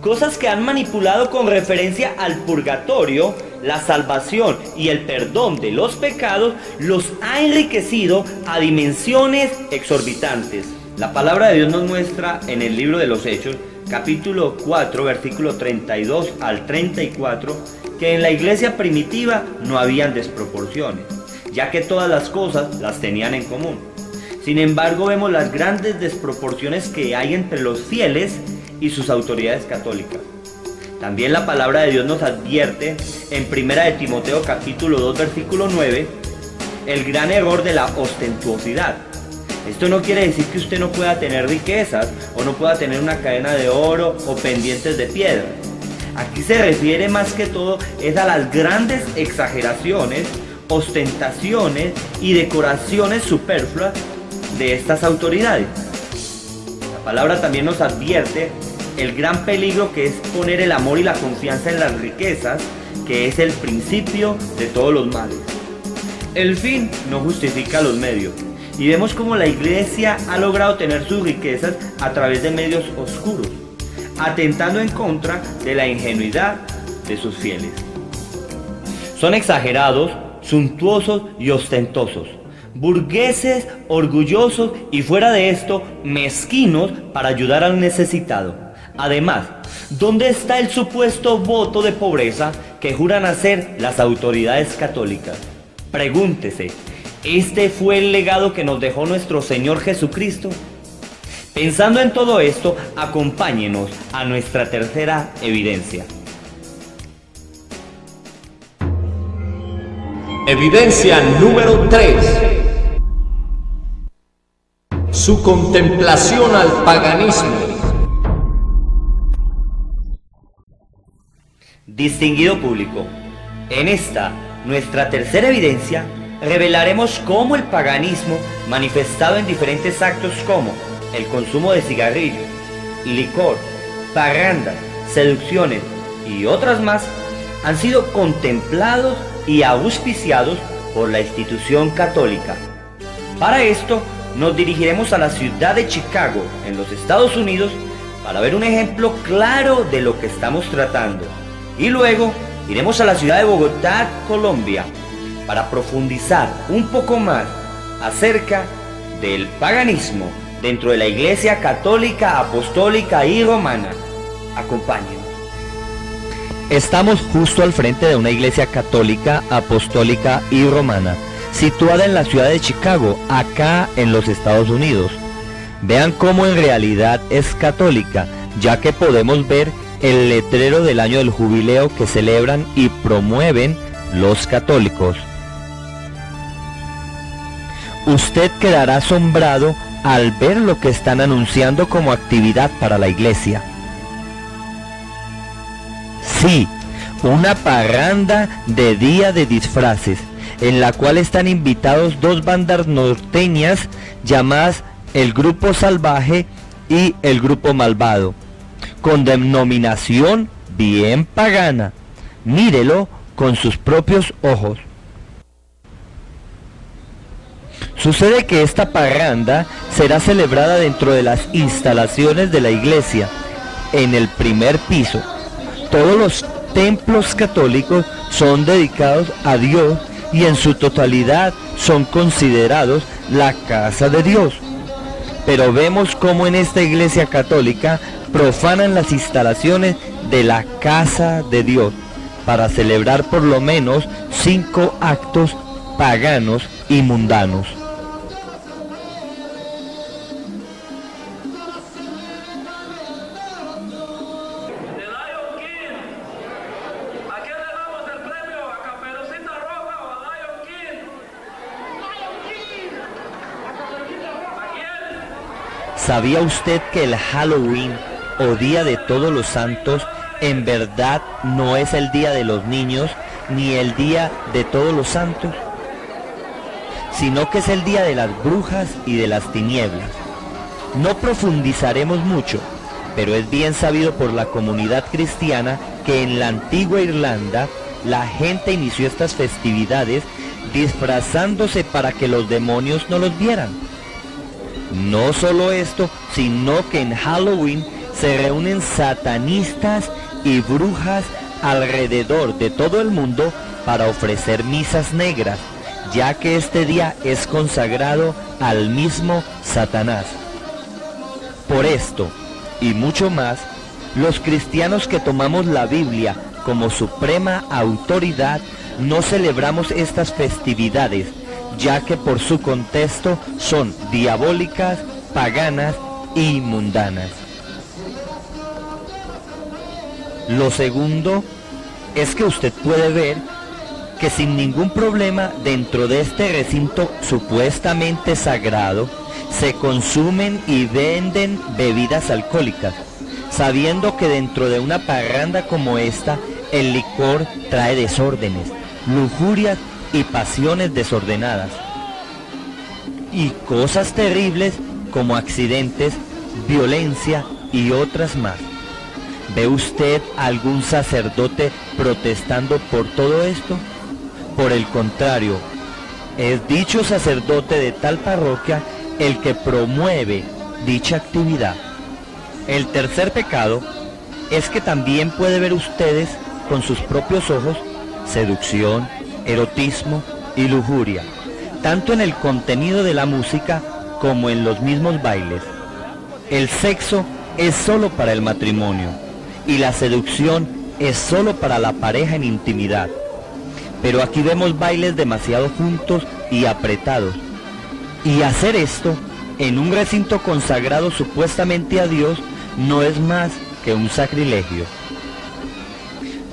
Speaker 2: cosas que han manipulado con referencia al purgatorio, la salvación y el perdón de los pecados, los ha enriquecido a dimensiones exorbitantes. La palabra de Dios nos muestra en el libro de los Hechos, capítulo 4, versículo 32 al 34, que en la iglesia primitiva no habían desproporciones, ya que todas las cosas las tenían en común. Sin embargo, vemos las grandes desproporciones que hay entre los fieles y sus autoridades católicas. También la palabra de Dios nos advierte en 1 de Timoteo capítulo 2 versículo 9 el gran error de la ostentuosidad. Esto no quiere decir que usted no pueda tener riquezas o no pueda tener una cadena de oro o pendientes de piedra. Aquí se refiere más que todo es a las grandes exageraciones, ostentaciones y decoraciones superfluas de estas autoridades. La palabra también nos advierte el gran peligro que es poner el amor y la confianza en las riquezas, que es el principio de todos los males. El fin no justifica los medios, y vemos cómo la iglesia ha logrado tener sus riquezas a través de medios oscuros. atentando en contra de la ingenuidad de sus fieles. Son exagerados, suntuosos y ostentosos, burgueses, orgullosos y fuera de esto, mezquinos para ayudar al necesitado. Además, ¿dónde está el supuesto voto de pobreza que juran hacer las autoridades católicas? Pregúntese, ¿este fue el legado que nos dejó nuestro Señor Jesucristo? Pensando en todo esto, acompáñenos a nuestra tercera evidencia.
Speaker 16: Evidencia número 3. Su contemplación al paganismo.
Speaker 2: Distinguido público, en esta, nuestra tercera evidencia, revelaremos cómo el paganismo, manifestado en diferentes actos como el consumo de cigarrillos, licor, parrandas, seducciones y otras más, han sido contemplados y auspiciados por la institución católica. Para esto, nos dirigiremos a la ciudad de Chicago, en los Estados Unidos, para ver un ejemplo claro de lo que estamos tratando. Y luego iremos a la ciudad de Bogotá, Colombia, para profundizar un poco más acerca del paganismo dentro de la Iglesia Católica, Apostólica y Romana. Acompáñenos.
Speaker 1: Estamos justo al frente de una iglesia católica, apostólica y romana, situada en la ciudad de Chicago, acá en los Estados Unidos. Vean cómo en realidad es católica, ya que podemos ver el letrero del año del jubileo que celebran y promueven los católicos. Usted quedará asombrado al ver lo que están anunciando como actividad para la iglesia. Sí, una parranda de día de disfraces, en la cual están invitados dos bandas norteñas llamadas el Grupo Salvaje y el Grupo Malvado, con denominación bien pagana. Mírelo con sus propios ojos. Sucede que esta parranda será celebrada dentro de las instalaciones de la iglesia, en el primer piso. Todos los templos católicos son dedicados a Dios y en su totalidad son considerados la casa de Dios. Pero vemos cómo en esta iglesia católica profanan las instalaciones de la casa de Dios para celebrar por lo menos 5 actos paganos y mundanos. ¿Sabía usted que el Halloween o Día de Todos los Santos en verdad no es el Día de los Niños ni el Día de Todos los Santos, sino que es el Día de las Brujas y de las Tinieblas? No profundizaremos mucho, pero es bien sabido por la comunidad cristiana que en la antigua Irlanda la gente inició estas festividades disfrazándose para que los demonios no los vieran. No solo esto, sino que en Halloween se reúnen satanistas y brujas alrededor de todo el mundo para ofrecer misas negras, ya que este día es consagrado al mismo Satanás. Por esto, y mucho más, los cristianos que tomamos la Biblia como suprema autoridad, no celebramos estas festividades, ya que por su contexto son diabólicas, paganas y mundanas. Lo segundo es que usted puede ver que sin ningún problema dentro de este recinto supuestamente sagrado se consumen y venden bebidas alcohólicas, sabiendo que dentro de una parranda como esta el licor trae desórdenes, lujurias y pasiones desordenadas, y cosas terribles como accidentes, violencia y otras más. ¿Ve usted algún sacerdote protestando por todo esto? Por el contrario, es dicho sacerdote de tal parroquia el que promueve dicha actividad. El tercer pecado
Speaker 17: es que también puede ver ustedes con sus propios ojos seducción, erotismo y lujuria, tanto en el contenido de la música como en los mismos bailes. El sexo es solo para el matrimonio y la seducción es solo para la pareja en intimidad. Pero aquí vemos bailes demasiado juntos y apretados. Y hacer esto en un recinto consagrado supuestamente a Dios no es más que un sacrilegio.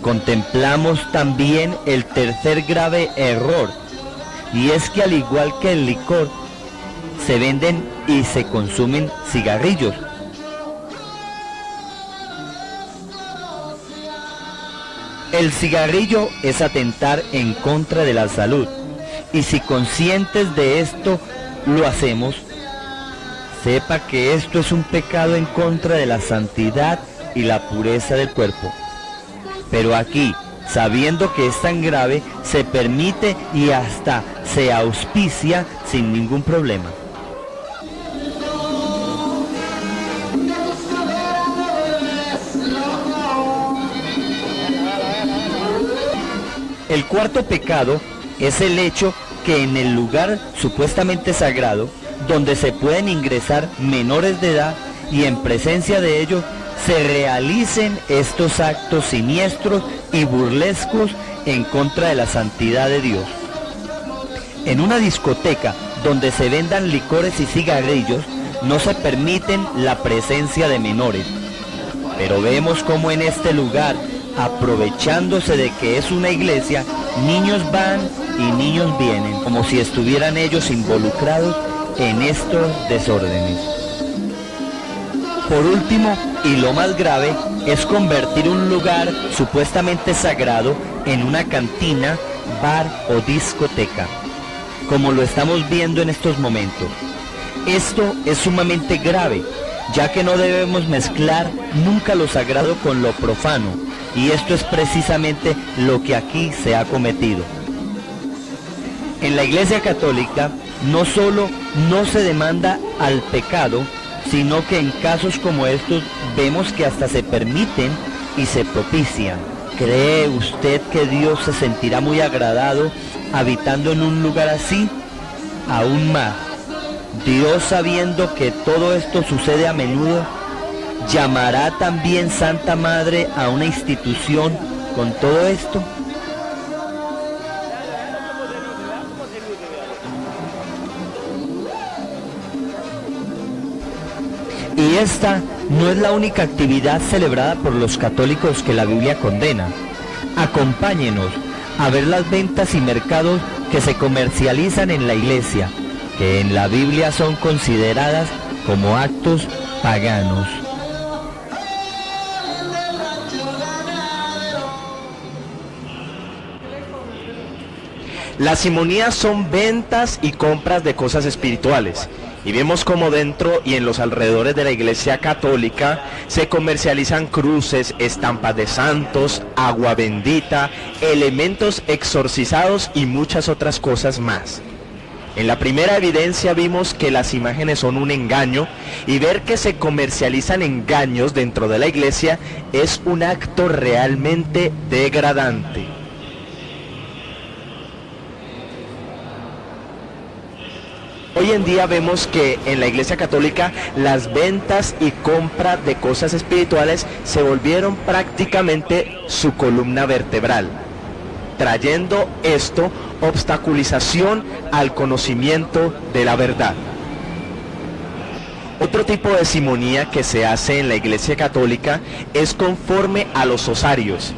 Speaker 17: Contemplamos también el tercer grave error, y es que al igual que el licor, se venden y se consumen cigarrillos. El cigarrillo es atentar en contra de la salud, y si conscientes de esto lo hacemos, sepa que esto es un pecado en contra de la santidad y la pureza del cuerpo. Pero aquí, sabiendo que es tan grave, se permite y hasta se auspicia sin ningún problema. El cuarto pecado es el hecho que en el lugar supuestamente sagrado, donde se pueden ingresar menores de edad y en presencia de ellos, se realicen estos actos siniestros y burlescos en contra de la santidad de Dios. En una discoteca donde se vendan licores y cigarrillos, no se permiten la presencia de menores. Pero vemos cómo en este lugar, aprovechándose de que es una iglesia, niños van y niños vienen, como si estuvieran ellos involucrados en estos desórdenes. Por último, y lo más grave, es convertir un lugar supuestamente sagrado en una cantina, bar o discoteca, como lo estamos viendo en estos momentos. Esto es sumamente grave, ya que no debemos mezclar nunca lo sagrado con lo profano, y esto es precisamente lo que aquí se ha cometido. En la Iglesia Católica no solo no se demanda al pecado, sino que en casos como estos vemos que hasta se permiten y se propician. ¿Cree usted que Dios se sentirá muy agradado habitando en un lugar así? Aún más, Dios, sabiendo que todo esto sucede a menudo, ¿llamará también Santa Madre a una institución con todo esto? Y esta no es la única actividad celebrada por los católicos que la Biblia condena. Acompáñenos a ver las ventas y mercados que se comercializan en la iglesia, que en la Biblia son consideradas como actos paganos.
Speaker 7: Las simonías son ventas y compras de cosas espirituales. Y vemos como dentro y en los alrededores de la Iglesia Católica se comercializan cruces, estampas de santos, agua bendita, elementos exorcizados y muchas otras cosas más. En la primera evidencia vimos que las imágenes son un engaño, y ver que se comercializan engaños dentro de la iglesia es un acto realmente degradante. Hoy en día vemos que en la Iglesia Católica las ventas y compra de cosas espirituales se volvieron prácticamente su columna vertebral, trayendo esto obstaculización al conocimiento de la verdad. Otro tipo de simonía que se hace en la Iglesia Católica es conforme a los osarios.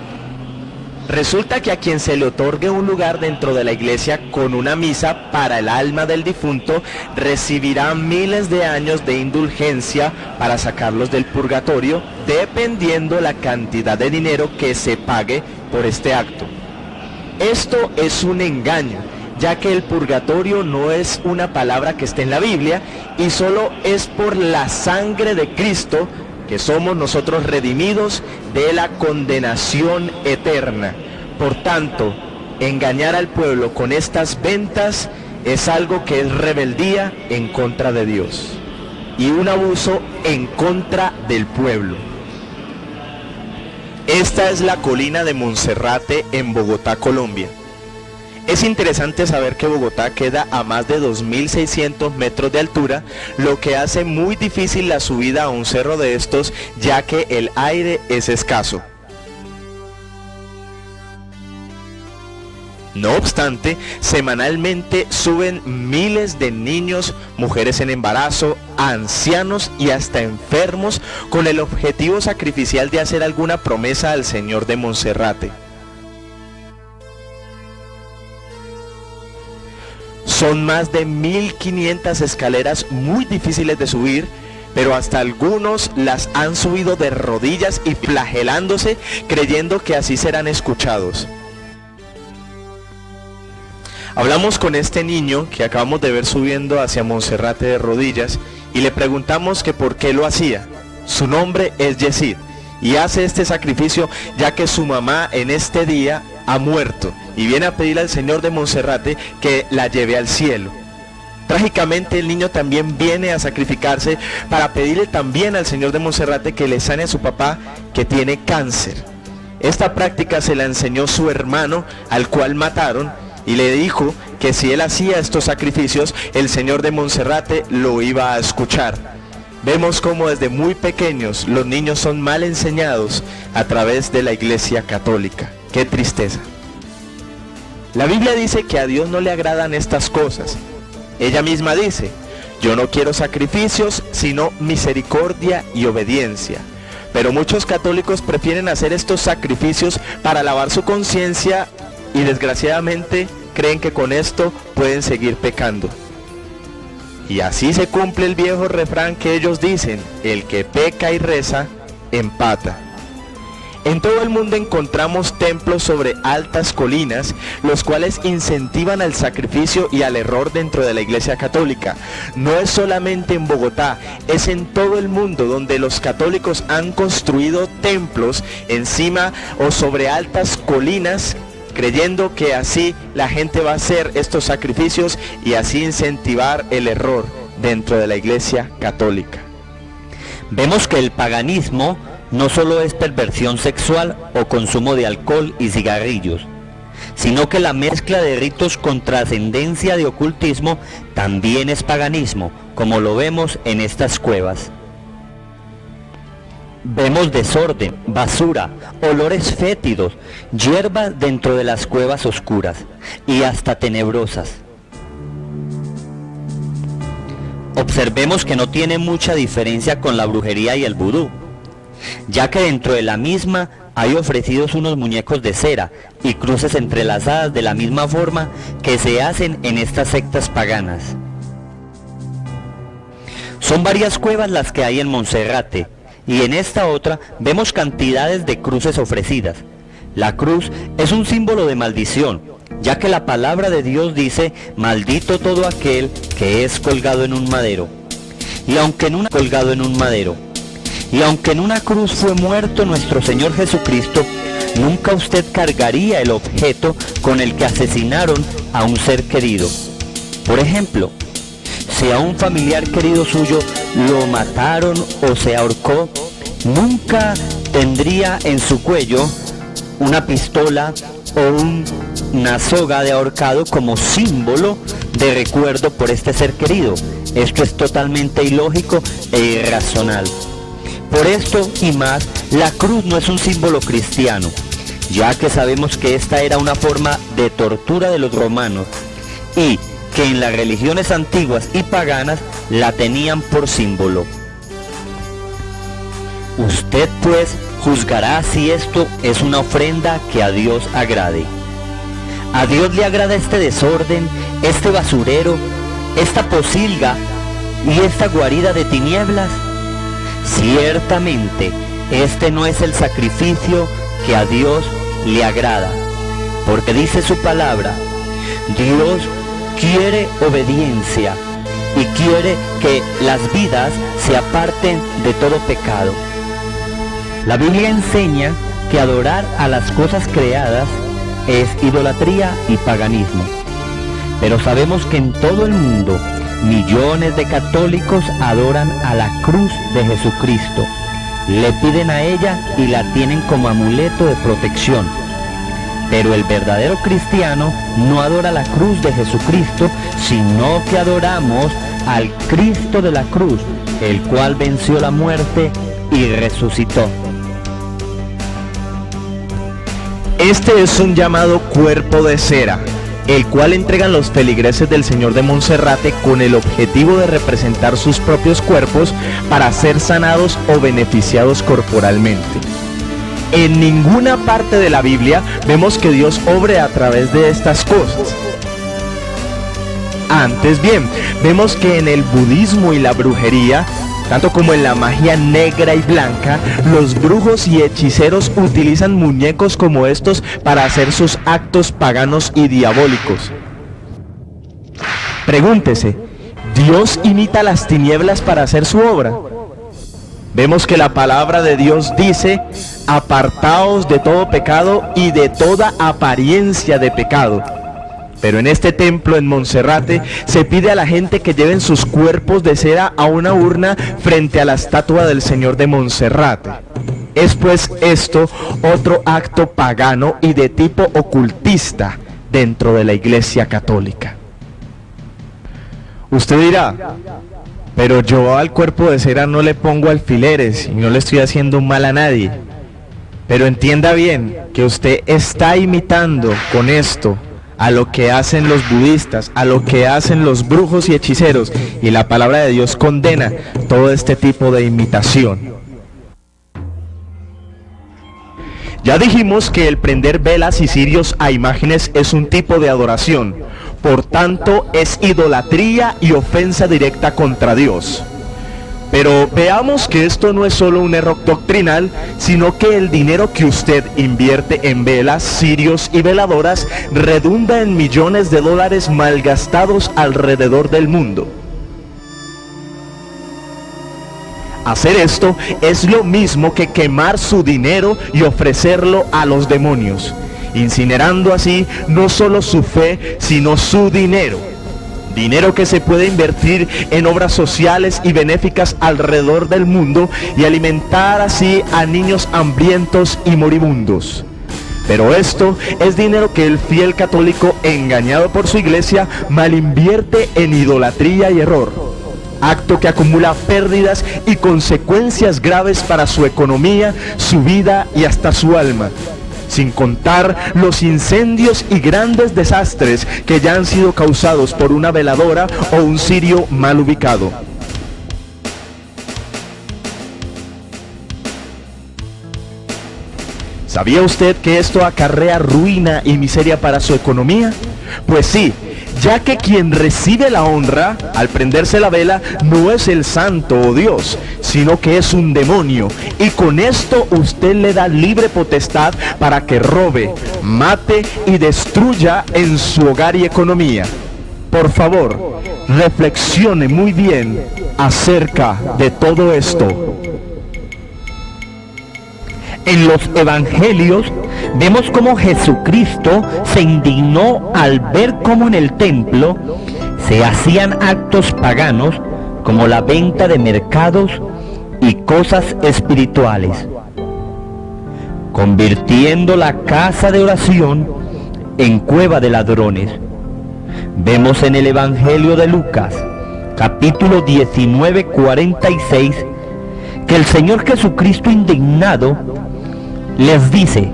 Speaker 7: Resulta que a quien se le otorgue un lugar dentro de la iglesia con una misa para el alma del difunto, recibirá miles de años de indulgencia para sacarlos del purgatorio, dependiendo la cantidad de dinero que se pague por este acto. Esto es un engaño, ya que el purgatorio no es una palabra que esté en la Biblia, y solo es por la sangre de Cristo que somos nosotros redimidos de la condenación eterna. Por tanto, engañar al pueblo con estas ventas es algo que es rebeldía en contra de Dios y un abuso en contra del pueblo. Esta es la colina de Monserrate en Bogotá, Colombia. Es interesante saber que Bogotá queda a más de 2.600 metros de altura, lo que hace muy difícil la subida a un cerro de estos, ya que el aire es escaso. No obstante, semanalmente suben miles de niños, mujeres en embarazo, ancianos y hasta enfermos con el objetivo sacrificial de hacer alguna promesa al Señor de Monserrate. Son más de 1.500 escaleras muy difíciles de subir, pero hasta algunos las han subido de rodillas y flagelándose, creyendo que así serán escuchados. Hablamos con este niño que acabamos de ver subiendo hacia Monserrate de rodillas y le preguntamos que por qué lo hacía. Su nombre es Yesid y hace este sacrificio ya que su mamá en este día ha muerto y viene a pedirle al Señor de Monserrate que la lleve al cielo. Trágicamente el niño también viene a sacrificarse para pedirle también al Señor de Monserrate que le sane a su papá que tiene cáncer. Esta práctica se la enseñó su hermano, al cual mataron, y le dijo que si él hacía estos sacrificios, el Señor de Monserrate lo iba a escuchar. Vemos cómo desde muy pequeños los niños son mal enseñados a través de la Iglesia Católica. ¡Qué tristeza! La Biblia dice que a Dios no le agradan estas cosas. Ella misma dice: yo no quiero sacrificios, sino misericordia y obediencia. Pero muchos católicos prefieren hacer estos sacrificios para lavar su conciencia y desgraciadamente creen que con esto pueden seguir pecando. Y así se cumple el viejo refrán que ellos dicen: el que peca y reza, empata. En todo el mundo encontramos templos sobre altas colinas, los cuales incentivan al sacrificio y al error dentro de la Iglesia Católica. No es solamente en Bogotá, es en todo el mundo donde los católicos han construido templos encima o sobre altas colinas, creyendo que así la gente va a hacer estos sacrificios y así incentivar el error dentro de la Iglesia Católica.
Speaker 17: Vemos que el paganismo no solo es perversión sexual o consumo de alcohol y cigarrillos, sino que la mezcla de ritos con trascendencia de ocultismo también es paganismo, como lo vemos en estas cuevas. Vemos desorden, basura, olores fétidos, hierbas dentro de las cuevas oscuras y hasta tenebrosas. Observemos que no tiene mucha diferencia con la brujería y el vudú, ya que dentro de la misma hay ofrecidos unos muñecos de cera y cruces entrelazadas de la misma forma que se hacen en estas sectas paganas. Son varias cuevas las que hay en Monserrate, y en esta otra vemos cantidades de cruces ofrecidas. La cruz es un símbolo de maldición, ya que la palabra de Dios dice: maldito todo aquel que es colgado en un madero. Y aunque en una cruz fue muerto nuestro Señor Jesucristo, nunca usted cargaría el objeto con el que asesinaron a un ser querido. Por ejemplo, si a un familiar querido suyo lo mataron o se ahorcó, nunca tendría en su cuello una pistola o una soga de ahorcado como símbolo de recuerdo por este ser querido. Esto es totalmente ilógico e irracional. Por esto y más, la cruz no es un símbolo cristiano, ya que sabemos que esta era una forma de tortura de los romanos y que en las religiones antiguas y paganas la tenían por símbolo. Usted pues juzgará si esto es una ofrenda que a Dios agrade. ¿A Dios le agrada este desorden, este basurero, esta posilga y esta guarida de tinieblas? Ciertamente, este no es el sacrificio que a Dios le agrada, porque dice su palabra: Dios quiere obediencia y quiere que las vidas se aparten de todo pecado. La Biblia enseña que adorar a las cosas creadas es idolatría y paganismo. Pero sabemos que en todo el mundo millones de católicos adoran a la cruz de Jesucristo, Le piden a ella y la tienen como amuleto de protección. Pero el verdadero cristiano no adora la cruz de Jesucristo, sino que adoramos al Cristo de la cruz, el cual venció la muerte y resucitó.
Speaker 7: Este es un llamado cuerpo de cera, el cual entregan los feligreses del Señor de Monserrate con el objetivo de representar sus propios cuerpos para ser sanados o beneficiados corporalmente. En ninguna parte de la Biblia vemos que Dios obre a través de estas cosas. Antes bien, vemos que en el budismo y la brujería, tanto como en la magia negra y blanca, los brujos y hechiceros utilizan muñecos como estos para hacer sus actos paganos y diabólicos. Pregúntese, ¿Dios imita las tinieblas para hacer su obra? Vemos que la palabra de Dios dice: apartaos de todo pecado y de toda apariencia de pecado. Pero en este templo en Monserrate se pide a la gente que lleven sus cuerpos de cera a una urna frente a la estatua del Señor de Monserrate. Es pues esto otro acto pagano y de tipo ocultista dentro de la Iglesia Católica. Usted dirá: pero yo al cuerpo de cera no le pongo alfileres y no le estoy haciendo un mal a nadie. Pero entienda bien que usted está imitando con esto a lo que hacen los budistas, a lo que hacen los brujos y hechiceros, y la palabra de Dios condena todo este tipo de imitación. Ya dijimos que el prender velas y cirios a imágenes es un tipo de adoración, por tanto es idolatría y ofensa directa contra Dios. Pero veamos que esto no es solo un error doctrinal, sino que el dinero que usted invierte en velas, cirios y veladoras redunda en millones de dólares malgastados alrededor del mundo. Hacer esto es lo mismo que quemar su dinero y ofrecerlo a los demonios, incinerando así no solo su fe, sino su dinero. Dinero que se puede invertir en obras sociales y benéficas alrededor del mundo y alimentar así a niños hambrientos y moribundos. Pero esto es dinero que el fiel católico, engañado por su iglesia, mal invierte en idolatría y error. Acto que acumula pérdidas y consecuencias graves para su economía, su vida y hasta su alma. Sin contar los incendios y grandes desastres que ya han sido causados por una veladora o un cirio mal ubicado. ¿Sabía usted que esto acarrea ruina y miseria para su economía? Pues sí, ya que quien recibe la honra al prenderse la vela no es el santo o Dios, sino que es un demonio, y con esto usted le da libre potestad para que robe, mate y destruya en su hogar y economía. Por favor, reflexione muy bien acerca de todo esto.
Speaker 17: En los evangelios vemos cómo Jesucristo se indignó al ver cómo en el templo se hacían actos paganos como la venta de mercados y cosas espirituales, convirtiendo la casa de oración en cueva de ladrones. Vemos en el Evangelio de Lucas, capítulo 19, 46, que el Señor Jesucristo, indignado, les dice: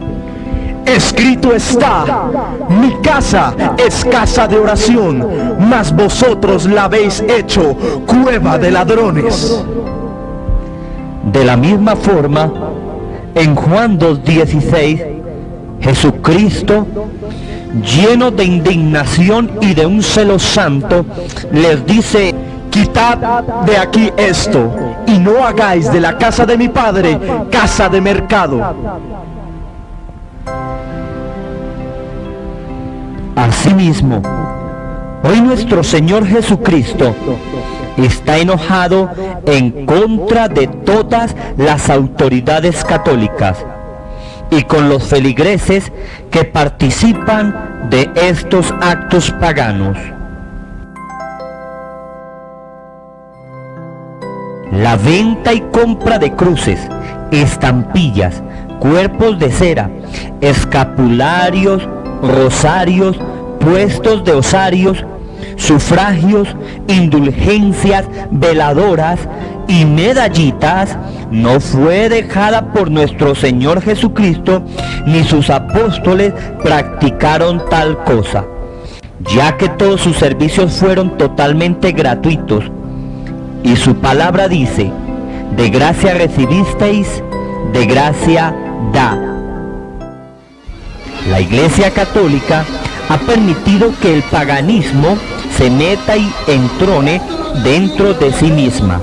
Speaker 7: escrito está, mi casa es casa de oración, mas vosotros la habéis hecho cueva de ladrones.
Speaker 17: De la misma forma, en Juan 2:16, Jesucristo, lleno de indignación y de un celo santo, les dice: quitad de aquí esto, y no hagáis de la casa de mi Padre casa de mercado. Asimismo, hoy nuestro Señor Jesucristo está enojado en contra de todas las autoridades católicas y con los feligreses que participan de estos actos paganos. La venta y compra de cruces, estampillas, cuerpos de cera, escapularios, rosarios, puestos de osarios, sufragios, indulgencias, veladoras y medallitas, no fue dejada por nuestro Señor Jesucristo, ni sus apóstoles practicaron tal cosa, ya que todos sus servicios fueron totalmente gratuitos. Y su palabra dice: de gracia recibisteis, de gracia da. La Iglesia Católica ha permitido que el paganismo se meta y entrone dentro de sí misma.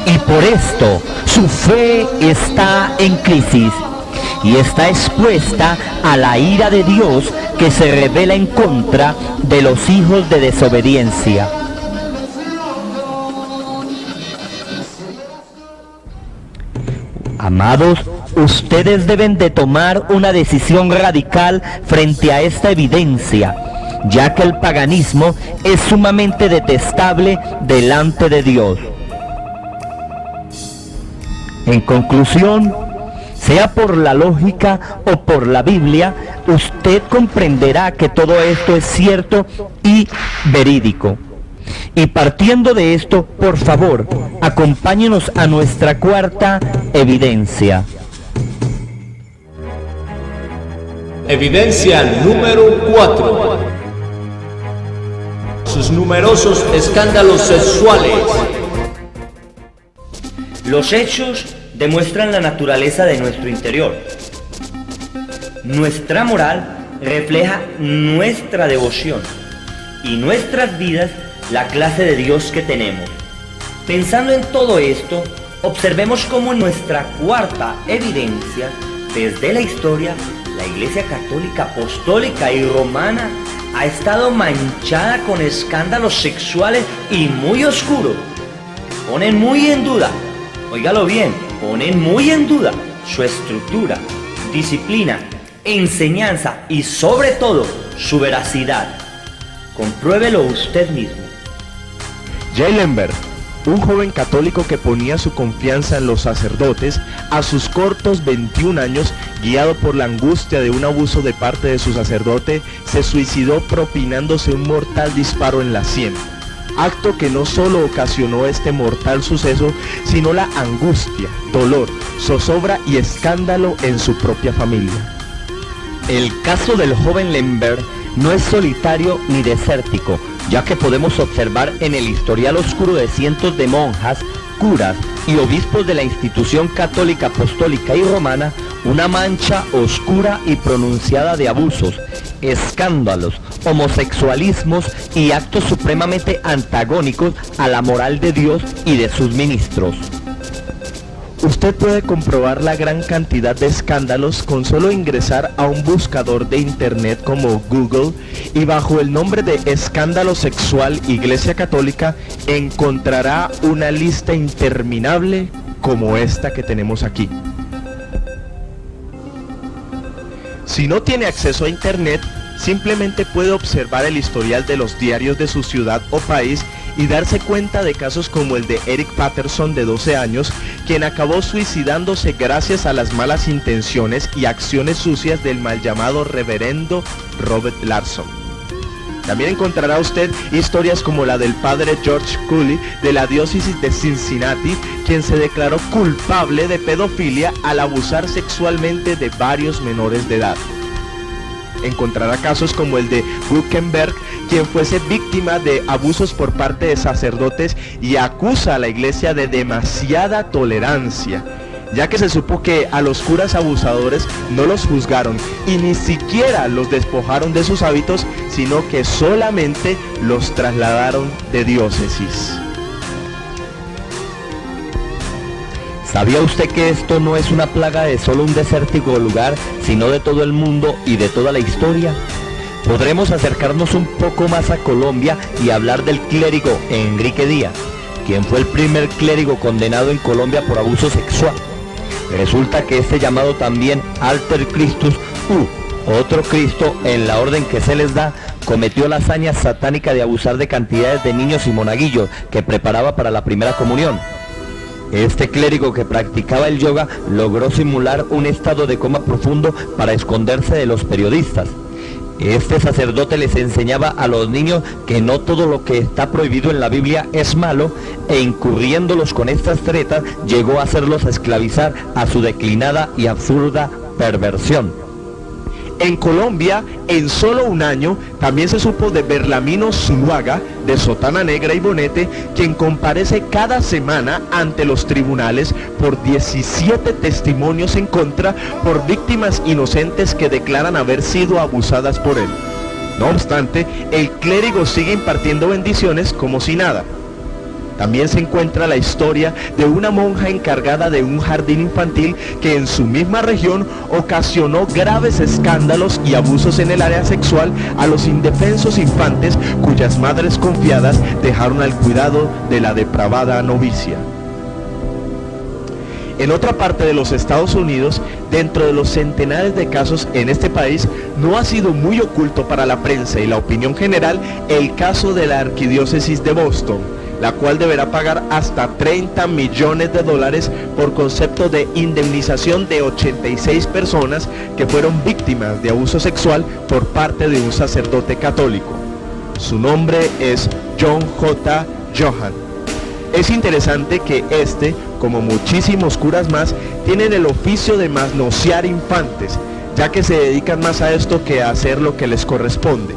Speaker 17: Y por esto su fe está en crisis y está expuesta a la ira de Dios, que se revela en contra de los hijos de desobediencia. Amados, ustedes deben de tomar una decisión radical frente a esta evidencia, ya que el paganismo es sumamente detestable delante de Dios. En conclusión, sea por la lógica o por la Biblia, usted comprenderá que todo esto es cierto y verídico. Y partiendo de esto, por favor, acompáñenos a nuestra cuarta evidencia.
Speaker 16: Evidencia número 4. Sus numerosos escándalos sexuales.
Speaker 2: Los hechos demuestran la naturaleza de nuestro interior. Nuestra moral refleja nuestra devoción y nuestras vidas la clase de Dios que tenemos. Pensando en todo esto, observemos cómo en nuestra cuarta evidencia, desde la historia, la Iglesia Católica, Apostólica y Romana ha estado manchada con escándalos sexuales y muy oscuros. Ponen muy en duda, óigalo bien, ponen muy en duda su estructura, disciplina, enseñanza y sobre todo su veracidad. Compruébelo usted mismo.
Speaker 7: J. Lemberg, un joven católico que ponía su confianza en los sacerdotes, a sus cortos 21 años, guiado por la angustia de un abuso de parte de su sacerdote, se suicidó propinándose un mortal disparo en la sien. Acto que no solo ocasionó este mortal suceso, sino la angustia, dolor, zozobra y escándalo en su propia familia.
Speaker 17: El caso del joven Lemberg no es solitario ni desértico, ya que podemos observar en el historial oscuro de cientos de monjas, curas y obispos de la institución católica, apostólica y romana una mancha oscura y pronunciada de abusos, escándalos, homosexualismos y actos supremamente antagónicos a la moral de Dios y de sus ministros.
Speaker 7: Usted puede comprobar la gran cantidad de escándalos con solo ingresar a un buscador de internet como Google y bajo el nombre de escándalo sexual Iglesia Católica encontrará una lista interminable como esta que tenemos aquí. Si no tiene acceso a internet, simplemente puede observar el historial de los diarios de su ciudad o país y darse cuenta de casos como el de Eric Patterson, de 12 años, quien acabó suicidándose gracias a las malas intenciones y acciones sucias del mal llamado reverendo Robert Larson. También encontrará usted historias como la del padre George Cooley de la diócesis de Cincinnati, quien se declaró culpable de pedofilia al abusar sexualmente de varios menores de edad. Encontrará casos como el de Buchenberg, quien fuese víctima de abusos por parte de sacerdotes y acusa a la iglesia de demasiada tolerancia, ya que se supo que a los curas abusadores no los juzgaron y ni siquiera los despojaron de sus hábitos, sino que solamente los trasladaron de diócesis.
Speaker 17: ¿Sabía usted que esto no es una plaga de solo un desértico lugar, sino de todo el mundo y de toda la historia? Podremos acercarnos un poco más a Colombia y hablar del clérigo Enrique Díaz, quien fue el primer clérigo condenado en Colombia por abuso sexual. Resulta que este llamado también Alter Christus otro Cristo en la orden que se les da, cometió la hazaña satánica de abusar de cantidades de niños y monaguillos que preparaba para la primera comunión. Este clérigo que practicaba el yoga logró simular un estado de coma profundo para esconderse de los periodistas. Este sacerdote les enseñaba a los niños que no todo lo que está prohibido en la Biblia es malo, e incurriéndolos con estas tretas llegó a hacerlos esclavizar a su declinada y absurda perversión.
Speaker 7: En Colombia, en solo un año, también se supo de Berlamino Zuluaga, de sotana negra y bonete, quien comparece cada semana ante los tribunales por 17 testimonios en contra por víctimas inocentes que declaran haber sido abusadas por él. No obstante, el clérigo sigue impartiendo bendiciones como si nada. También se encuentra la historia de una monja encargada de un jardín infantil que en su misma región ocasionó graves escándalos y abusos en el área sexual a los indefensos infantes cuyas madres confiadas dejaron al cuidado de la depravada novicia. En otra parte de los Estados Unidos, dentro de los centenares de casos en este país, no ha sido muy oculto para la prensa y la opinión general el caso de la Arquidiócesis de Boston, la cual deberá pagar hasta $30 millones por concepto de indemnización de 86 personas que fueron víctimas de abuso sexual por parte de un sacerdote católico. Su nombre es John J. Johan. Es interesante que este, como muchísimos curas más, tienen el oficio de manosear infantes, ya que se dedican más a esto que a hacer lo que les corresponde.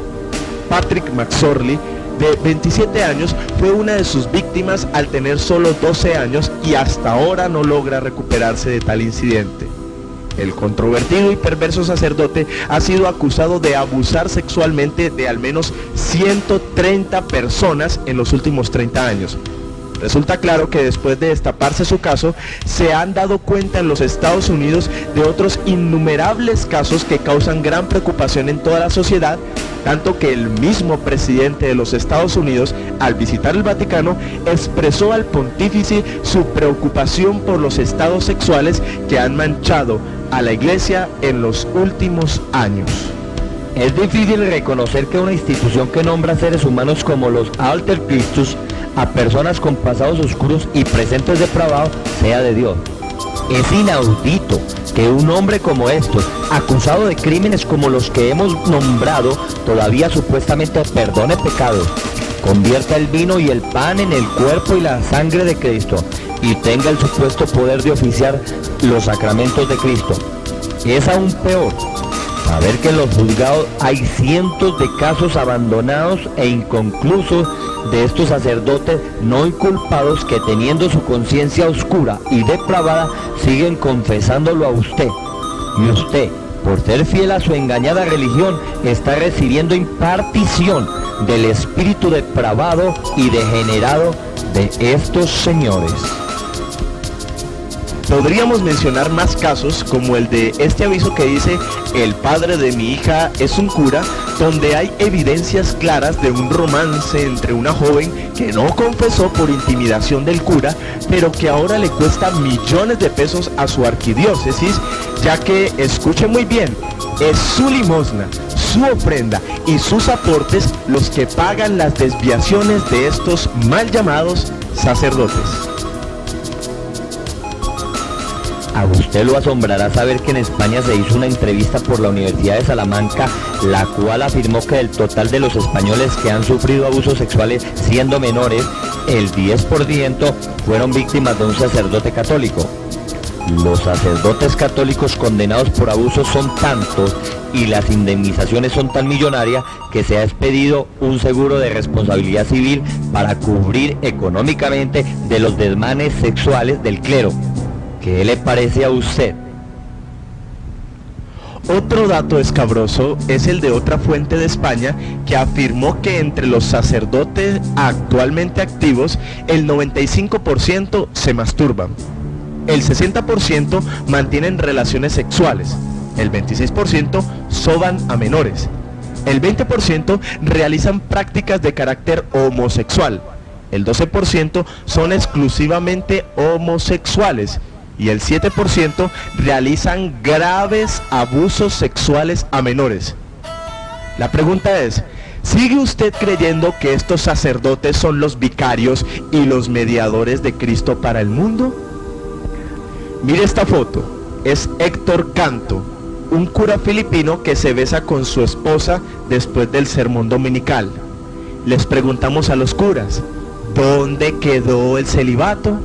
Speaker 7: Patrick McSorley, de 27 años, fue una de sus víctimas al tener solo 12 años y hasta ahora no logra recuperarse de tal incidente. El controvertido y perverso sacerdote ha sido acusado de abusar sexualmente de al menos 130 personas en los últimos 30 años. Resulta claro que después de destaparse su caso, se han dado cuenta en los Estados Unidos de otros innumerables casos que causan gran preocupación en toda la sociedad, tanto que el mismo presidente de los Estados Unidos, al visitar el Vaticano, expresó al pontífice su preocupación por los estados sexuales que han manchado a la Iglesia en los últimos años.
Speaker 17: Es difícil reconocer que una institución que nombra seres humanos como los Alter Christus a personas con pasados oscuros y presentes depravados sea de Dios. Es inaudito que un hombre como estos, acusado de crímenes como los que hemos nombrado, todavía supuestamente perdone pecados, convierta el vino y el pan en el cuerpo y la sangre de Cristo y tenga el supuesto poder de oficiar los sacramentos de Cristo. Es aún peor saber que en los juzgados hay cientos de casos abandonados e inconclusos de estos sacerdotes no inculpados que, teniendo su conciencia oscura y depravada, siguen confesándolo a usted. Y usted, por ser fiel a su engañada religión, está recibiendo impartición del espíritu depravado y degenerado de estos señores.
Speaker 7: Podríamos mencionar más casos como el de este aviso que dice: el padre de mi hija es un cura, donde hay evidencias claras de un romance entre una joven que no confesó por intimidación del cura, pero que ahora le cuesta millones de pesos a su arquidiócesis, ya que, escuche muy bien, es su limosna, su ofrenda y sus aportes los que pagan las desviaciones de estos mal llamados sacerdotes.
Speaker 17: A usted lo asombrará saber que en España se hizo una entrevista por la Universidad de Salamanca, la cual afirmó que del total de los españoles que han sufrido abusos sexuales siendo menores, el 10% fueron víctimas de un sacerdote católico. Los sacerdotes católicos condenados por abusos son tantos y las indemnizaciones son tan millonarias que se ha expedido un seguro de responsabilidad civil para cubrir económicamente de los desmanes sexuales del clero. ¿Qué le parece a usted?
Speaker 7: Otro dato escabroso es el de otra fuente de España que afirmó que entre los sacerdotes actualmente activos, el 95% se masturban, el 60% mantienen relaciones sexuales, el 26% soban a menores, el 20% realizan prácticas de carácter homosexual, el 12% son exclusivamente homosexuales y el 7% realizan graves abusos sexuales a menores. La pregunta es, ¿sigue usted creyendo que estos sacerdotes son los vicarios y los mediadores de Cristo para el mundo? Mire esta foto, es Héctor Canto, un cura filipino que se besa con su esposa después del sermón dominical. Les preguntamos a los curas, ¿dónde quedó el celibato?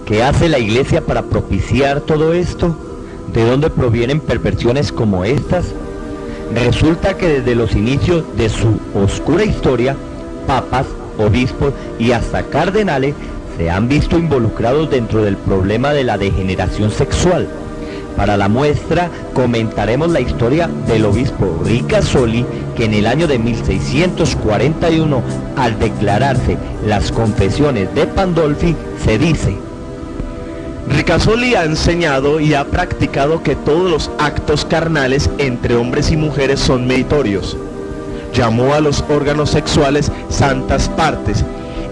Speaker 17: ¿Qué hace la iglesia para propiciar todo esto? ¿De dónde provienen perversiones como estas? Resulta que desde los inicios de su oscura historia, papas, obispos y hasta cardenales se han visto involucrados dentro del problema de la degeneración sexual. Para la muestra comentaremos la historia del obispo Ricasoli, que en el año de 1641, al declararse las confesiones de Pandolfi, se dice:
Speaker 7: Ricasoli ha enseñado y ha practicado que todos los actos carnales entre hombres y mujeres son meritorios. Llamó a los órganos sexuales santas partes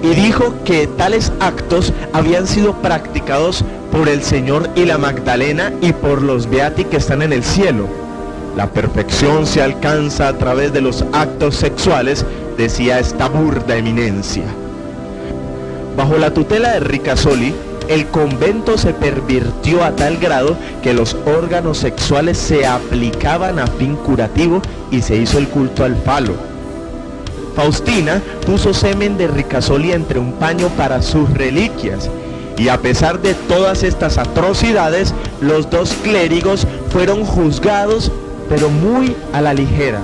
Speaker 7: y dijo que tales actos habían sido practicados por el Señor y la Magdalena y por los Beati que están en el cielo. La perfección se alcanza a través de los actos sexuales, decía esta burda eminencia. Bajo la tutela de Ricasoli, el convento se pervirtió a tal grado que los órganos sexuales se aplicaban a fin curativo y se hizo el culto al falo. Faustina puso semen de Ricasoli entre un paño para sus reliquias, y a pesar de todas estas atrocidades, los dos clérigos fueron juzgados, pero muy a la ligera.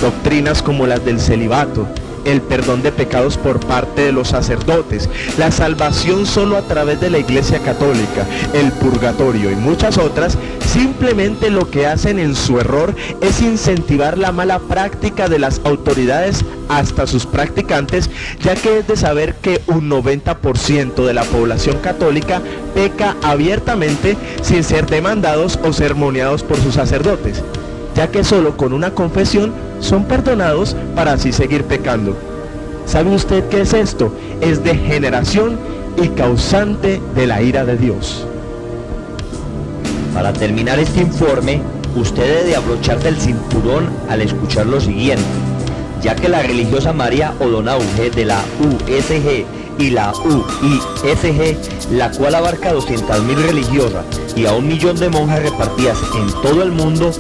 Speaker 7: Doctrinas como las del celibato, el perdón de pecados por parte de los sacerdotes, la salvación solo a través de la Iglesia Católica, el purgatorio y muchas otras, simplemente lo que hacen en su error es incentivar la mala práctica de las autoridades hasta sus practicantes, ya que es de saber que un 90% de la población católica peca abiertamente sin ser demandados o sermoneados por sus sacerdotes, ya que solo con una confesión son perdonados para así seguir pecando. ¿Sabe usted qué es esto? Es degeneración y causante de la ira de Dios.
Speaker 17: Para terminar este informe, usted debe abrocharse el cinturón al escuchar lo siguiente, ya que la religiosa María O'Donoghue de la USG y la UISG, la cual abarca 200.000 religiosas y a 1 millón de monjas repartidas en todo el mundo,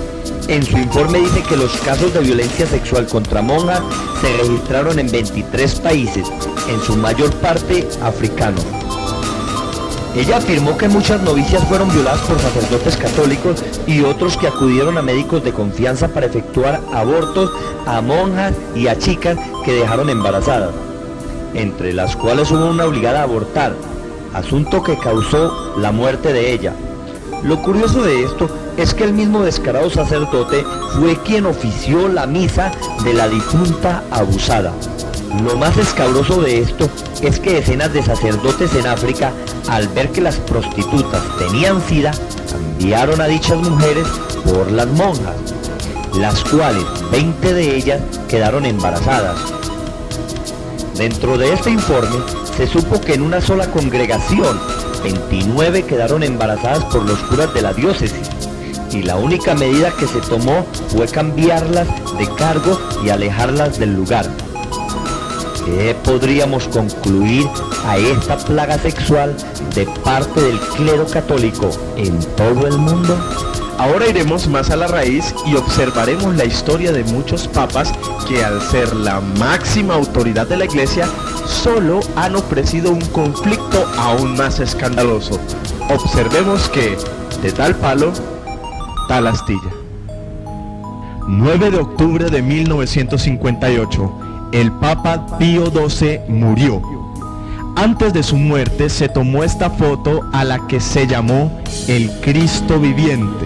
Speaker 17: en su informe dice que los casos de violencia sexual contra monjas se registraron en 23 países, en su mayor parte africanos. Ella afirmó que muchas novicias fueron violadas por sacerdotes católicos y otros que acudieron a médicos de confianza para efectuar abortos a monjas y a chicas que dejaron embarazadas, entre las cuales hubo una obligada a abortar, asunto que causó la muerte de ella. Lo curioso de esto es que el mismo descarado sacerdote fue quien ofició la misa de la difunta abusada. Lo más escabroso de esto es que decenas de sacerdotes en África, al ver que las prostitutas tenían sida, cambiaron a dichas mujeres por las monjas, las cuales 20 de ellas quedaron embarazadas. Dentro de este informe se supo que en una sola congregación 29 quedaron embarazadas por los curas de la diócesis, y la única medida que se tomó fue cambiarlas de cargo y alejarlas del lugar. ¿Qué podríamos concluir a esta plaga sexual de parte del clero católico en todo el mundo?
Speaker 7: Ahora iremos más a la raíz y observaremos la historia de muchos papas que, al ser la máxima autoridad de la Iglesia, solo han ofrecido un conflicto aún más escandaloso. Observemos que, de tal palo, tal astilla. 9 de octubre de 1958, el Papa Pío XII murió. Antes de su muerte se tomó esta foto a la que se llamó el Cristo viviente.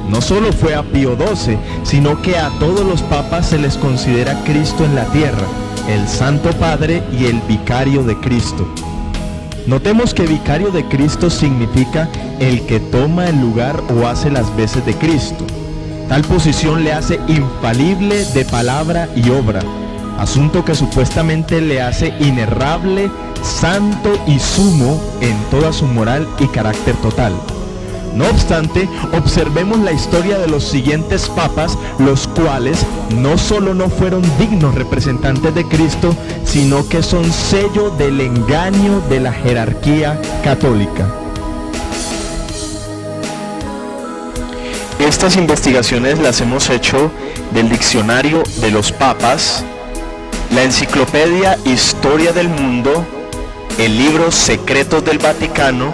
Speaker 7: No solo fue a Pío XII, sino que a todos los papas se les considera Cristo en la tierra, el Santo Padre y el Vicario de Cristo. Notemos que Vicario de Cristo significa el que toma el lugar o hace las veces de Cristo. Tal posición le hace infalible de palabra y obra, asunto que supuestamente le hace inerrable, santo y sumo en toda su moral y carácter total. No obstante, observemos la historia de los siguientes papas, los cuales no solo no fueron dignos representantes de Cristo, sino que son sello del engaño de la jerarquía católica. Estas investigaciones las hemos hecho del Diccionario de los Papas, la Enciclopedia Historia del Mundo, el libro Secretos del Vaticano,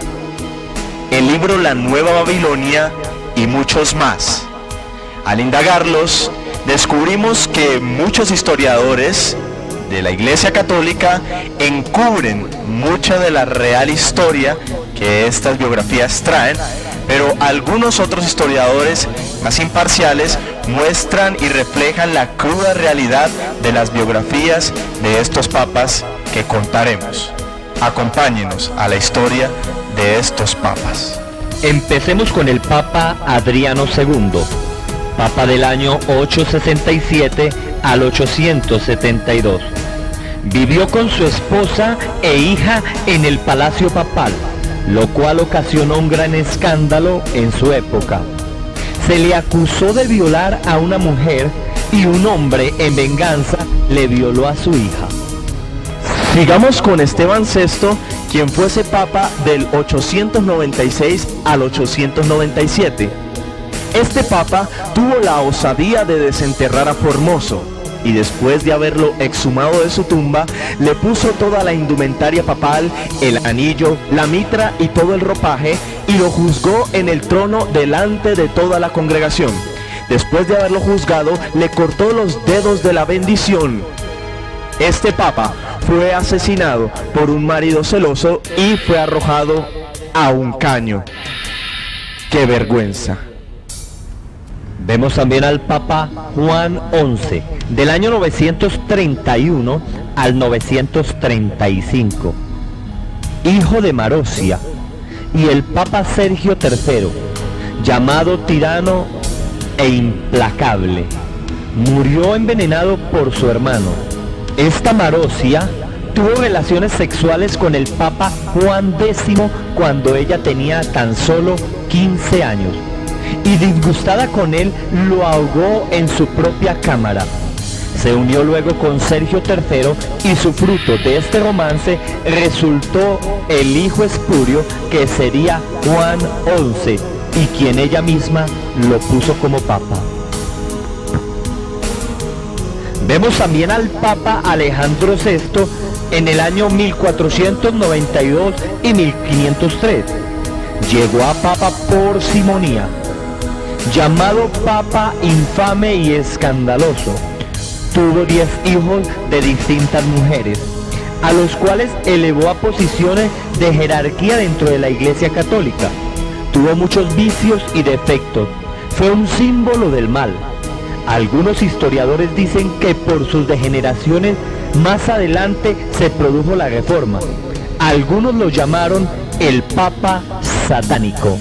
Speaker 7: el libro La Nueva Babilonia y muchos más. Al indagarlos, descubrimos que muchos historiadores de la Iglesia Católica encubren mucha de la real historia que estas biografías traen, pero algunos otros historiadores más imparciales muestran y reflejan la cruda realidad de las biografías de estos papas que contaremos. Acompáñenos a la historia de estos papas.
Speaker 17: Empecemos con el Papa Adriano II, Papa del año 867 al 872. Vivió con su esposa e hija en el Palacio Papal, lo cual ocasionó un gran escándalo en su época. Se le acusó de violar a una mujer y un hombre en venganza le violó a su hija. Sigamos con Esteban VI, quien fuese papa del 896 al 897. Este papa tuvo la osadía de desenterrar a Formoso y después de haberlo exhumado de su tumba, le puso toda la indumentaria papal, el anillo, la mitra y todo el ropaje y lo juzgó en el trono delante de toda la congregación. Después de haberlo juzgado, le cortó los dedos de la bendición. Este papa fue asesinado por un marido celoso y fue arrojado a un caño. ¡Qué vergüenza! Vemos también al Papa Juan XI, del año 931 al 935, hijo de Marosia, y el Papa Sergio III, llamado tirano e implacable, murió envenenado por su hermano. Esta Marosia tuvo relaciones sexuales con el Papa Juan X cuando ella tenía tan solo 15 años. Y disgustada con él, lo ahogó en su propia cámara. Se unió luego con Sergio III y su fruto de este romance resultó el hijo espurio que sería Juan XI y quien ella misma lo puso como papa. Vemos también al Papa Alejandro VI en el año 1492 y 1503. Llegó a papa por simonía. Llamado papa infame y escandaloso, tuvo 10 hijos de distintas mujeres, a los cuales elevó a posiciones de jerarquía dentro de la Iglesia Católica. Tuvo muchos vicios y defectos, fue un símbolo del mal. Algunos historiadores dicen que por sus degeneraciones más adelante se produjo la Reforma. Algunos lo llamaron el Papa Satánico.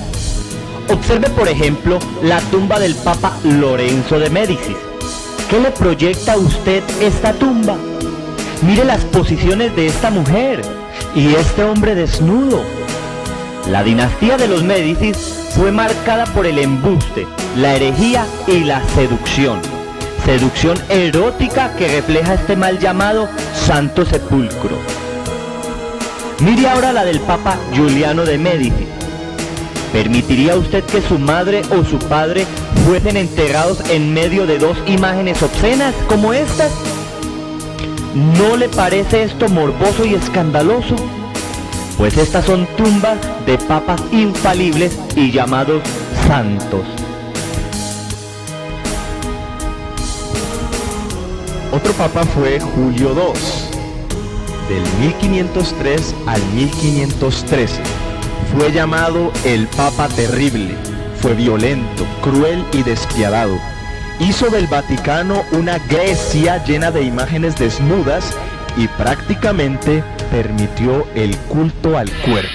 Speaker 17: Observe, por ejemplo, la tumba del Papa Lorenzo de Médicis. ¿Qué le proyecta a usted esta tumba? Mire las posiciones de esta mujer y este hombre desnudo. La dinastía de los Médicis fue marcada por el embuste, la herejía y la seducción. Seducción erótica que refleja este mal llamado Santo Sepulcro. Mire ahora la del Papa Giuliano de Médicis. ¿Permitiría usted que su madre o su padre fuesen enterrados en medio de 2 imágenes obscenas como estas? ¿No le parece esto morboso y escandaloso? Pues estas son tumbas de papas infalibles y llamados santos.
Speaker 7: Otro papa fue Julio II, del 1503 al 1513. Fue llamado el Papa Terrible, fue violento, cruel y despiadado. Hizo del Vaticano una Grecia llena de imágenes desnudas y prácticamente permitió el culto al cuerpo.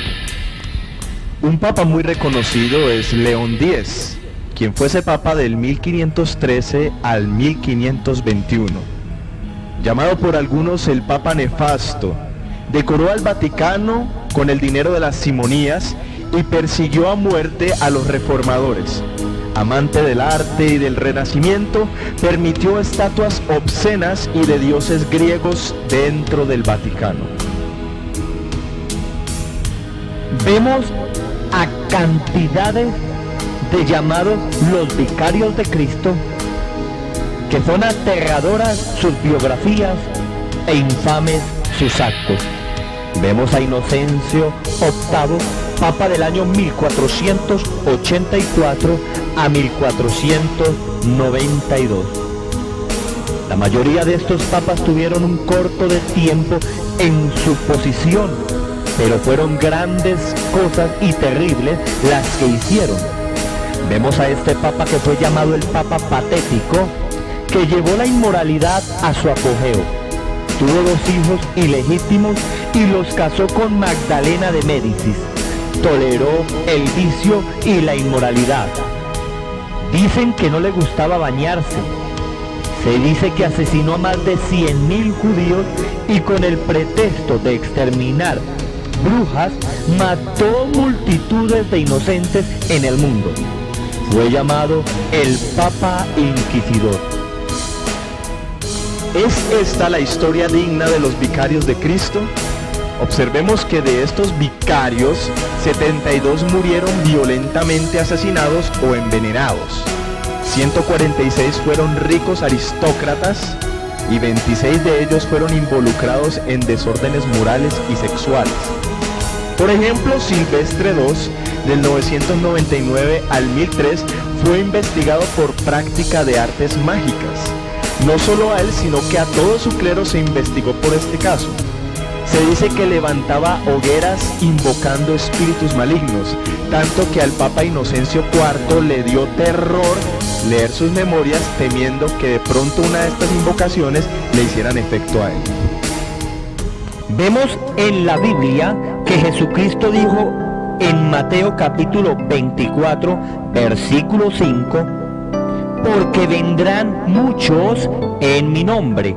Speaker 7: Un papa muy reconocido es León X, quien fuese papa del 1513 al 1521. llamado por algunos el Papa Nefasto, decoró al Vaticano con el dinero de las simonías y persiguió a muerte a los reformadores. Amante del arte y del Renacimiento, permitió estatuas obscenas y de dioses griegos dentro del Vaticano.
Speaker 17: Vemos a cantidades de llamados los vicarios de Cristo, que son aterradoras sus biografías e infames sus actos. Vemos a Inocencio VIII, Papa del año 1484 a 1492. La mayoría de estos papas tuvieron un corto de tiempo en su posición, pero fueron grandes cosas y terribles las que hicieron. Vemos a este papa que fue llamado el Papa Patético, que llevó la inmoralidad a su apogeo. Tuvo 2 hijos ilegítimos y los casó con Magdalena de Médicis. Toleró el vicio y la inmoralidad. Dicen que no le gustaba bañarse. Se dice que asesinó a más de 100.000 judíos y con el pretexto de exterminar brujas, mató multitudes de inocentes en el mundo. Fue llamado el Papa Inquisidor.
Speaker 7: ¿Es esta la historia digna de los vicarios de Cristo? Observemos que de estos vicarios, 72 murieron violentamente asesinados o envenenados. 146 fueron ricos aristócratas y 26 de ellos fueron involucrados en desórdenes morales y sexuales. Por ejemplo, Silvestre II, del 999 al 1003, fue investigado por práctica de artes mágicas. No solo a él, sino que a todo su clero se investigó por este caso. Se dice que levantaba hogueras invocando espíritus malignos, tanto que al Papa Inocencio IV le dio terror leer sus memorias, temiendo que de pronto una de estas invocaciones le hicieran efecto a él.
Speaker 17: Vemos en la Biblia que Jesucristo dijo en Mateo capítulo 24, versículo 5, porque vendrán muchos en mi nombre,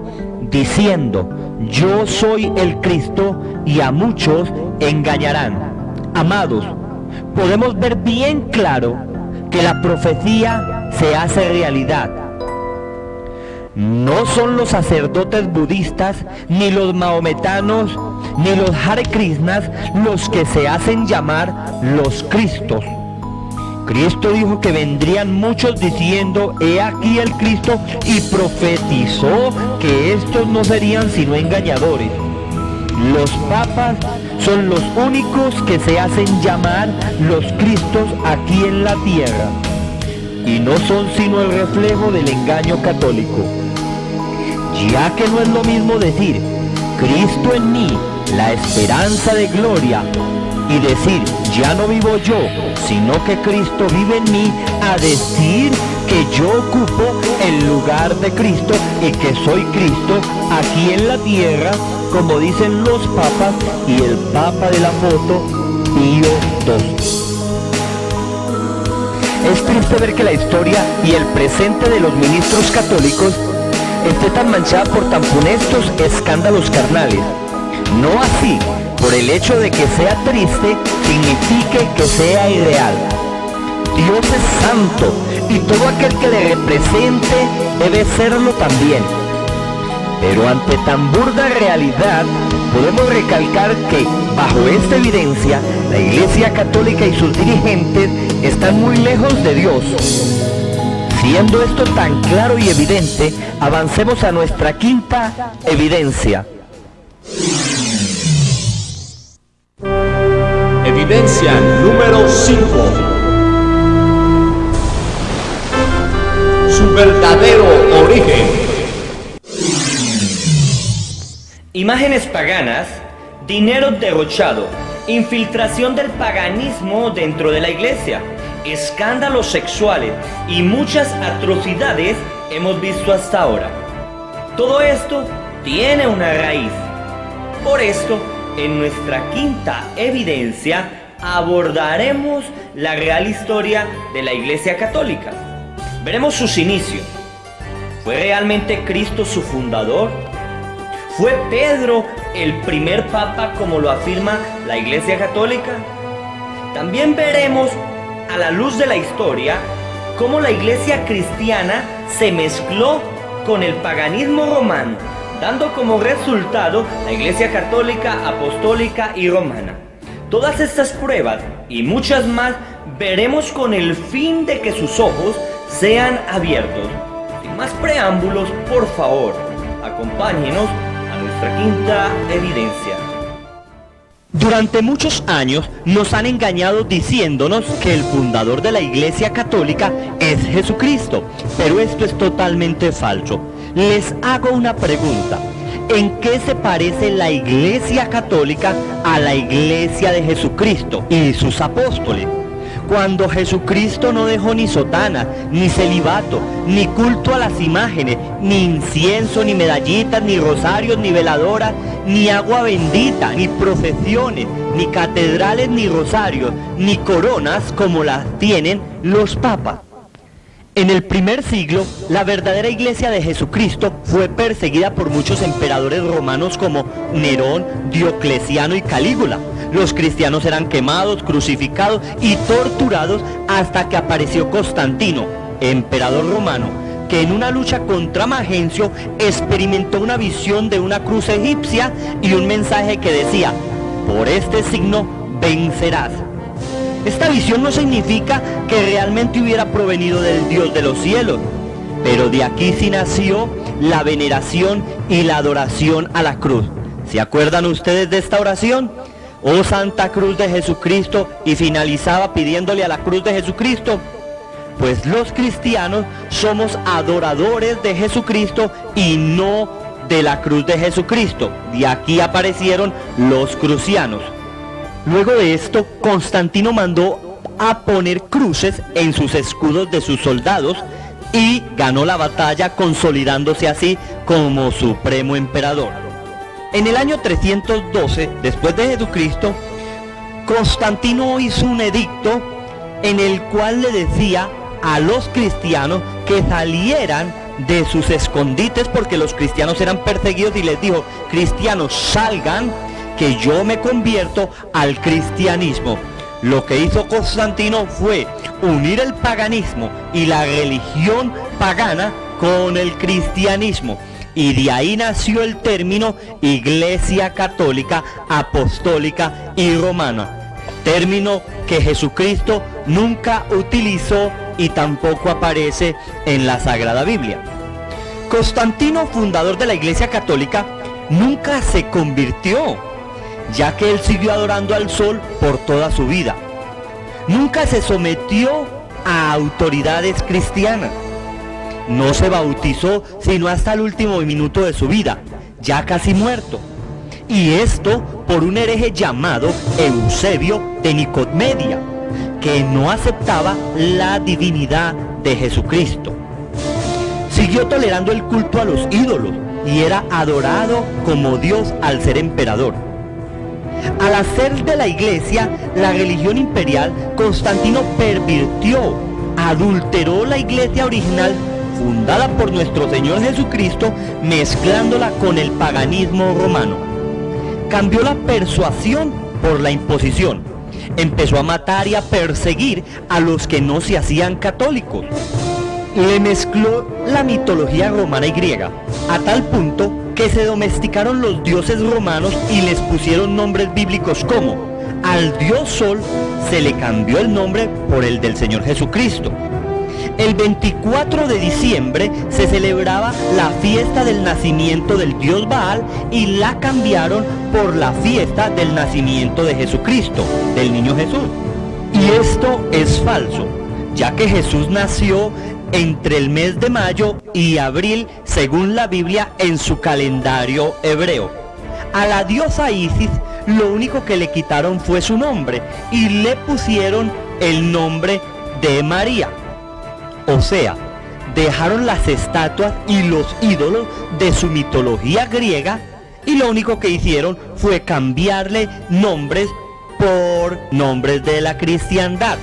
Speaker 17: diciendo, yo soy el Cristo, y a muchos engañarán. Amados, podemos ver bien claro que la profecía se hace realidad. No son los sacerdotes budistas, ni los mahometanos, ni los Hare Krishnas los que se hacen llamar los Cristos. Cristo dijo que vendrían muchos diciendo, he aquí el Cristo, y profetizó que estos no serían sino engañadores. Los papas son los únicos que se hacen llamar los Cristos aquí en la tierra, y no son sino el reflejo del engaño católico. Ya que no es lo mismo decir, Cristo en mí, la esperanza de gloria, y decir, ya no vivo yo, sino que Cristo vive en mí, a decir que yo ocupo el lugar de Cristo y que soy Cristo aquí en la tierra, como dicen los papas y el Papa de la foto, Pío XII. Es triste ver que la historia y el presente de los ministros católicos esté tan manchada por tan funestos escándalos carnales. No así, por el hecho de que sea triste, signifique que sea irreal. Dios es santo y todo aquel que le represente debe serlo también. Pero ante tan burda realidad, podemos recalcar que, bajo esta evidencia, la Iglesia Católica y sus dirigentes están muy lejos de Dios. Siendo esto tan claro y evidente, avancemos a nuestra quinta evidencia.
Speaker 16: Evidencia número 5. Su verdadero origen.
Speaker 2: Imágenes paganas, dinero derrochado, infiltración del paganismo dentro de la iglesia, escándalos sexuales y muchas atrocidades hemos visto hasta ahora. Todo esto tiene una raíz. Por esto, en nuestra quinta evidencia abordaremos la real historia de la Iglesia Católica. Veremos sus inicios. ¿Fue realmente Cristo su fundador? ¿Fue Pedro el primer papa como lo afirma la Iglesia Católica? También veremos a la luz de la historia cómo la Iglesia cristiana se mezcló con el paganismo romano, dando como resultado la Iglesia Católica, Apostólica y Romana. Todas estas pruebas y muchas más veremos con el fin de que sus ojos sean abiertos. Sin más preámbulos, por favor, acompáñenos a nuestra quinta evidencia.
Speaker 17: Durante muchos años nos han engañado diciéndonos que el fundador de la Iglesia Católica es Jesucristo, pero esto es totalmente falso. Les hago una pregunta. ¿En qué se parece la Iglesia Católica a la Iglesia de Jesucristo y sus apóstoles? Cuando Jesucristo no dejó ni sotana, ni celibato, ni culto a las imágenes, ni incienso, ni medallitas, ni rosarios, ni veladoras, ni agua bendita, ni procesiones, ni catedrales, ni rosarios, ni coronas como las tienen los papas. En el primer siglo, la verdadera Iglesia de Jesucristo fue perseguida por muchos emperadores romanos como Nerón, Diocleciano y Calígula. Los cristianos eran quemados, crucificados y torturados hasta que apareció Constantino, emperador romano, que en una lucha contra Magencio experimentó una visión de una cruz egipcia y un mensaje que decía: por este signo vencerás. Esta visión no significa que realmente hubiera provenido del Dios de los cielos, pero de aquí sí nació la veneración y la adoración a la cruz. ¿Se acuerdan ustedes de esta oración? Oh Santa Cruz de Jesucristo, y finalizaba pidiéndole a la cruz de Jesucristo. Pues los cristianos somos adoradores de Jesucristo y no de la cruz de Jesucristo. De aquí aparecieron los crucianos. Luego de esto, Constantino mandó a poner cruces en sus escudos de sus soldados y ganó la batalla, consolidándose así como supremo emperador. En el año 312, después de Jesucristo, Constantino hizo un edicto en el cual le decía a los cristianos que salieran de sus escondites, porque los cristianos eran perseguidos, y les dijo: cristianos, salgan, que yo me convierto al cristianismo. Lo que hizo Constantino fue unir el paganismo y la religión pagana con el cristianismo, y de ahí nació el término Iglesia Católica, Apostólica y Romana, término que Jesucristo nunca utilizó y tampoco aparece en la Sagrada Biblia. Constantino, fundador de la Iglesia Católica, nunca se convirtió, ya que él siguió adorando al sol por toda su vida. Nunca se sometió a autoridades cristianas. No se bautizó sino hasta el último minuto de su vida, ya casi muerto. Y esto por un hereje llamado Eusebio de Nicomedia, que no aceptaba la divinidad de Jesucristo. Siguió tolerando el culto a los ídolos y era adorado como Dios al ser emperador. Al hacer de la Iglesia la religión imperial, Constantino pervirtió, adulteró la Iglesia original fundada por nuestro Señor Jesucristo, mezclándola con el paganismo romano. Cambió la persuasión por la imposición. Empezó a matar y a perseguir a los que no se hacían católicos. Le mezcló la mitología romana y griega, a tal punto que se domesticaron los dioses romanos y les pusieron nombres bíblicos como: al dios Sol se le cambió el nombre por el del Señor Jesucristo. El 24 de diciembre se celebraba la fiesta del nacimiento del dios Baal y la cambiaron por la fiesta del nacimiento de Jesucristo, del niño Jesús. Y esto es falso, ya que Jesús nació entre el mes de mayo y abril, según la Biblia en su calendario hebreo. A la diosa Isis lo único que le quitaron fue su nombre y le pusieron el nombre de María. O sea, dejaron las estatuas y los ídolos de su mitología griega y lo único que hicieron fue cambiarle nombres por nombres de la cristiandad.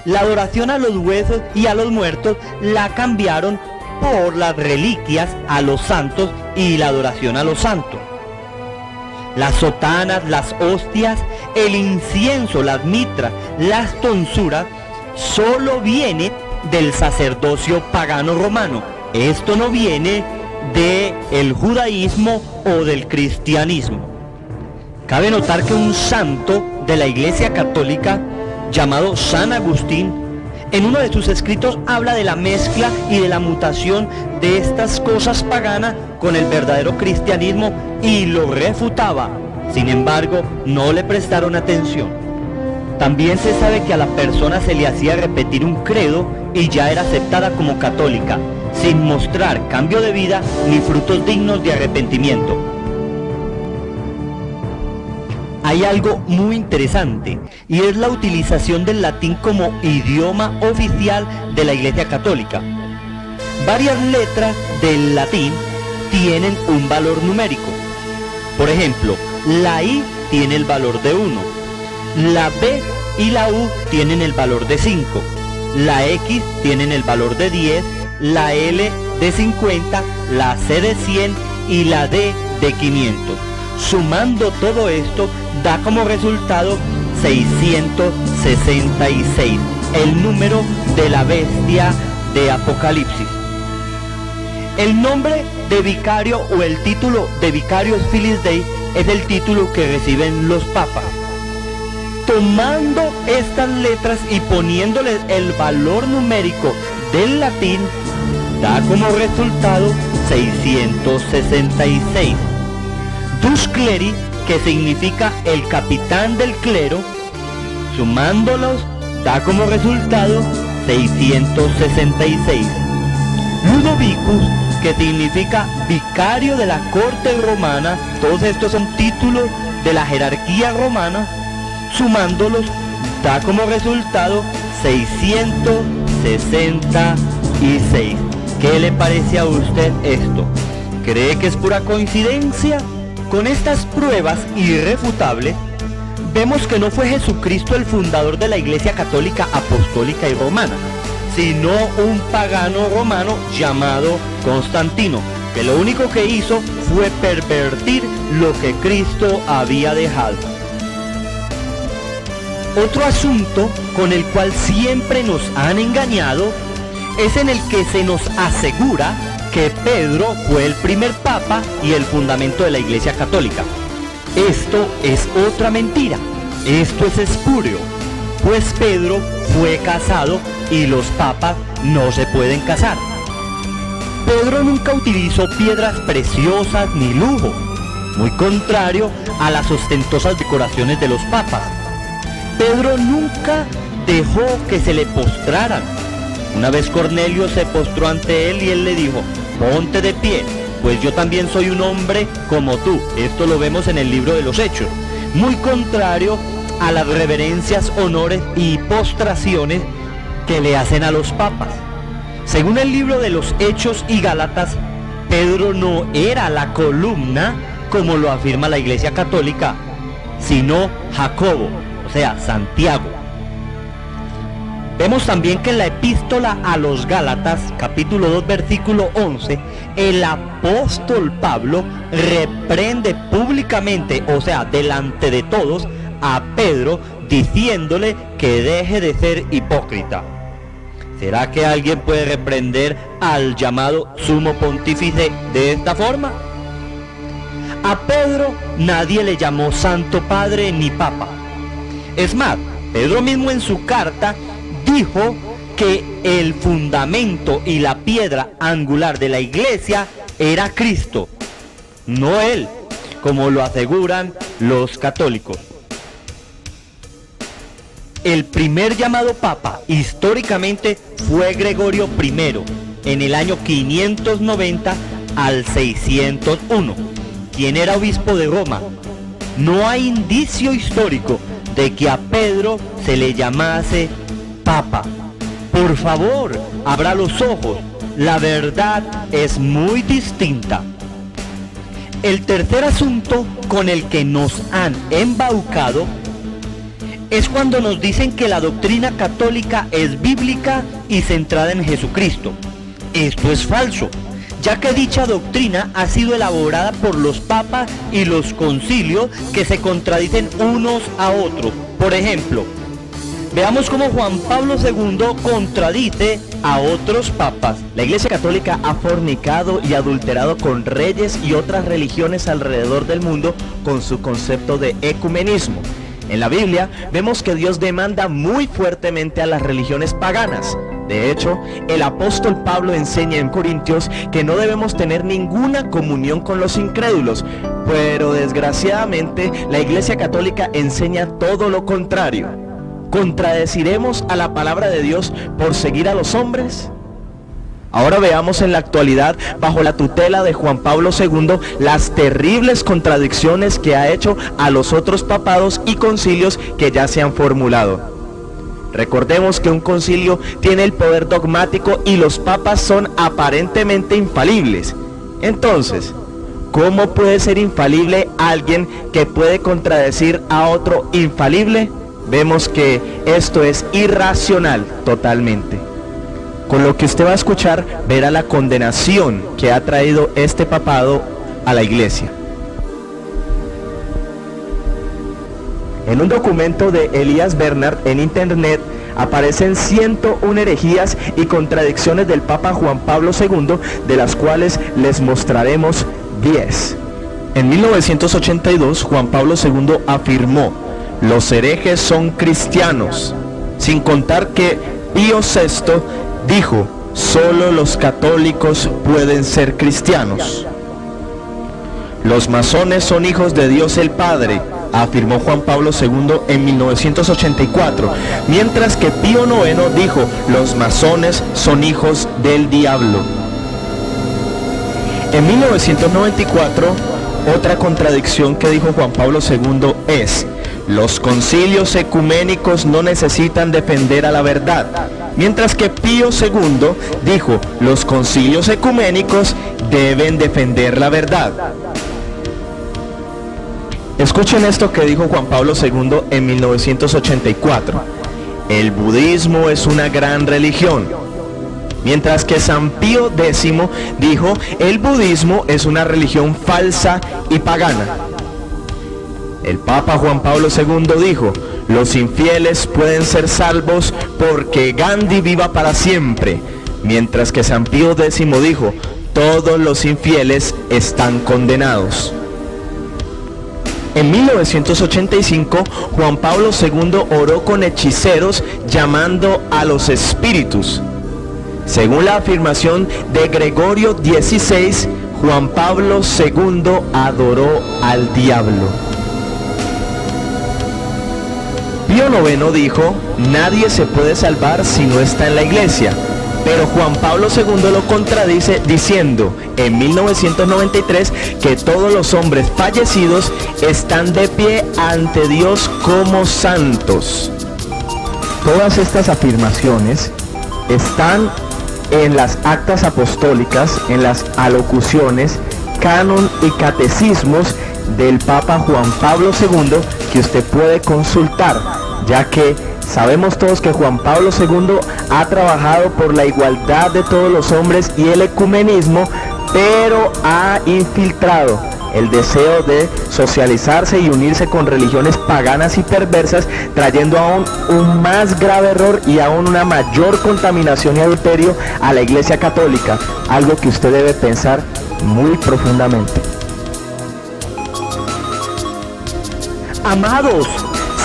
Speaker 17: La adoración a los huesos y a los muertos la cambiaron por las reliquias a los santos y la adoración a los santos. las sotanas, las hostias, el incienso, las mitras, las tonsuras, solo viene del sacerdocio pagano romano. Esto no viene del judaísmo o del cristianismo. Cabe notar que un santo de la Iglesia Católica llamado San Agustín, en uno de sus escritos habla de la mezcla y de la mutación de estas cosas paganas con el verdadero cristianismo y lo refutaba. Sin embargo, no le prestaron atención. También se sabe que a la persona se le hacía repetir un credo y ya era aceptada como católica, sin mostrar cambio de vida ni frutos dignos de arrepentimiento. Hay algo muy interesante y es la utilización del latín como idioma oficial de la Iglesia Católica. Varias letras del latín tienen un valor numérico. Por ejemplo, la I tiene el valor de 1, la B y la U tienen el valor de 5, la X tienen el valor de 10, la L de 50, la C de 100 y la D de 500. Sumando todo esto da como resultado 666, el número de la bestia de Apocalipsis. El nombre de vicario o el título de Vicarius Filii Dei es el título que reciben los papas. Tomando estas letras y poniéndoles el valor numérico del latín, da como resultado 666. Dus cleri, que significa el capitán del clero, sumándolos da como resultado 666. Ludovicus, que significa vicario de la corte romana, todos estos son títulos de la jerarquía romana, sumándolos da como resultado 666. ¿Qué le parece a usted esto? ¿Cree que es pura coincidencia? Con estas pruebas irrefutables, vemos que no fue Jesucristo el fundador de la Iglesia Católica Apostólica y Romana, sino un pagano romano llamado Constantino, que lo único que hizo fue pervertir lo que Cristo había dejado. Otro asunto con el cual siempre nos han engañado es en el que se nos asegura que Pedro fue el primer papa y el fundamento de la Iglesia Católica. Esto es otra mentira, esto es espurio, pues Pedro fue casado y los papas no se pueden casar. Pedro nunca utilizó piedras preciosas ni lujo, muy contrario a las ostentosas decoraciones de los papas. Pedro nunca dejó que se le postraran. Una vez Cornelio se postró ante él y él le dijo: ponte de pie, pues yo también soy un hombre como tú. Esto lo vemos en el libro de los Hechos. Muy contrario a las reverencias, honores y postraciones que le hacen a los papas. Según el libro de los Hechos y Gálatas, Pedro no era la columna, como lo afirma la Iglesia Católica, sino Jacobo, o sea, Santiago. Vemos también que en la epístola a los Gálatas, capítulo 2, versículo 11, el apóstol Pablo reprende públicamente, o sea, delante de todos, a Pedro, diciéndole que deje de ser hipócrita. ¿Será que alguien puede reprender al llamado sumo pontífice de esta forma? A Pedro nadie le llamó Santo Padre ni Papa. Es más, Pedro mismo en su carta dijo que el fundamento y la piedra angular de la iglesia era Cristo, no él, como lo aseguran los católicos. El primer llamado papa históricamente fue Gregorio I, en el año 590 al 601, quien era obispo de Roma. No hay indicio histórico de que a Pedro se le llamase Papa. Por favor, abra los ojos, la verdad es muy distinta. El tercer asunto con el que nos han embaucado es cuando nos dicen que la doctrina católica es bíblica y centrada en Jesucristo. Esto es falso.
Speaker 2: ya que dicha doctrina ha sido elaborada por los papas y los concilios que se contradicen unos a otros. Por ejemplo, veamos cómo Juan Pablo II contradice a otros papas.
Speaker 7: La Iglesia Católica ha fornicado y adulterado con reyes y otras religiones alrededor del mundo con su concepto de ecumenismo. En la Biblia vemos que Dios demanda muy fuertemente a las religiones paganas. De hecho, el apóstol Pablo enseña en Corintios que no debemos tener ninguna comunión con los incrédulos, pero desgraciadamente la Iglesia Católica enseña todo lo contrario. ¿Contradeciremos a la palabra de Dios por seguir a los hombres? Ahora veamos en la actualidad, bajo la tutela de Juan Pablo II, las terribles contradicciones que ha hecho a los otros papados y concilios que ya se han formulado. Recordemos que un concilio tiene el poder dogmático y los papas son aparentemente infalibles. Entonces, ¿cómo puede ser infalible alguien que puede contradecir a otro infalible? Vemos que esto es irracional totalmente. Con lo que usted va a escuchar, verá la condenación que ha traído este papado a la Iglesia. En un documento de Elias Bernard en internet aparecen 101 herejías y contradicciones del Papa Juan Pablo II, de las cuales les mostraremos 10. En 1982, Juan Pablo II afirmó: los herejes son cristianos, sin contar que Pío VI dijo: solo los católicos pueden ser cristianos. Los masones son hijos de Dios el Padre, afirmó Juan Pablo II en 1984, mientras que Pío IX dijo: los masones son hijos del diablo. En 1994, otra contradicción que dijo Juan Pablo II es: los concilios ecuménicos no necesitan defender a la verdad, mientras que Pío II dijo: los concilios ecuménicos deben defender la verdad. Escuchen esto que dijo Juan Pablo II en 1984. El budismo es una gran religión. Mientras que San Pío X dijo: el budismo es una religión falsa y pagana. El Papa Juan Pablo II dijo: los infieles pueden ser salvos porque Gandhi viva para siempre. Mientras que San Pío X dijo: todos los infieles están condenados. En 1985, Juan Pablo II oró con hechiceros llamando a los espíritus. Según la afirmación de Gregorio XVI, Juan Pablo II adoró al diablo. Pío IX dijo: nadie se puede salvar si no está en la iglesia. Pero Juan Pablo II lo contradice diciendo en 1993 que todos los hombres fallecidos están de pie ante Dios como santos. Todas estas afirmaciones están en las actas apostólicas, en las alocuciones, canon y catecismos del Papa Juan Pablo II, que usted puede consultar, ya que sabemos todos que Juan Pablo II ha trabajado por la igualdad de todos los hombres y el ecumenismo, pero ha infiltrado el deseo de socializarse y unirse con religiones paganas y perversas, trayendo aún un más grave error y aún una mayor contaminación y adulterio a la Iglesia Católica, algo que usted debe pensar muy profundamente.
Speaker 18: Amados,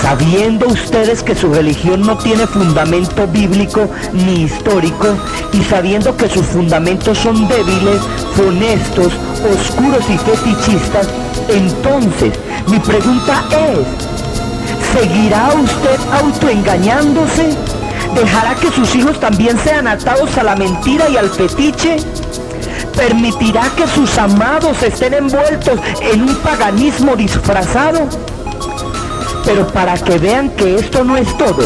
Speaker 18: sabiendo ustedes que su religión no tiene fundamento bíblico ni histórico, y sabiendo que sus fundamentos son débiles, funestos, oscuros y fetichistas, entonces mi pregunta es: ¿seguirá usted autoengañándose? ¿Dejará que sus hijos también sean atados a la mentira y al fetiche? ¿Permitirá que sus amados estén envueltos en un paganismo disfrazado? Pero para que vean que esto no es todo,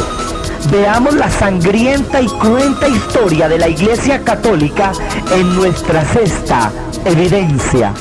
Speaker 18: veamos la sangrienta y cruenta historia de la Iglesia Católica en nuestra sexta evidencia.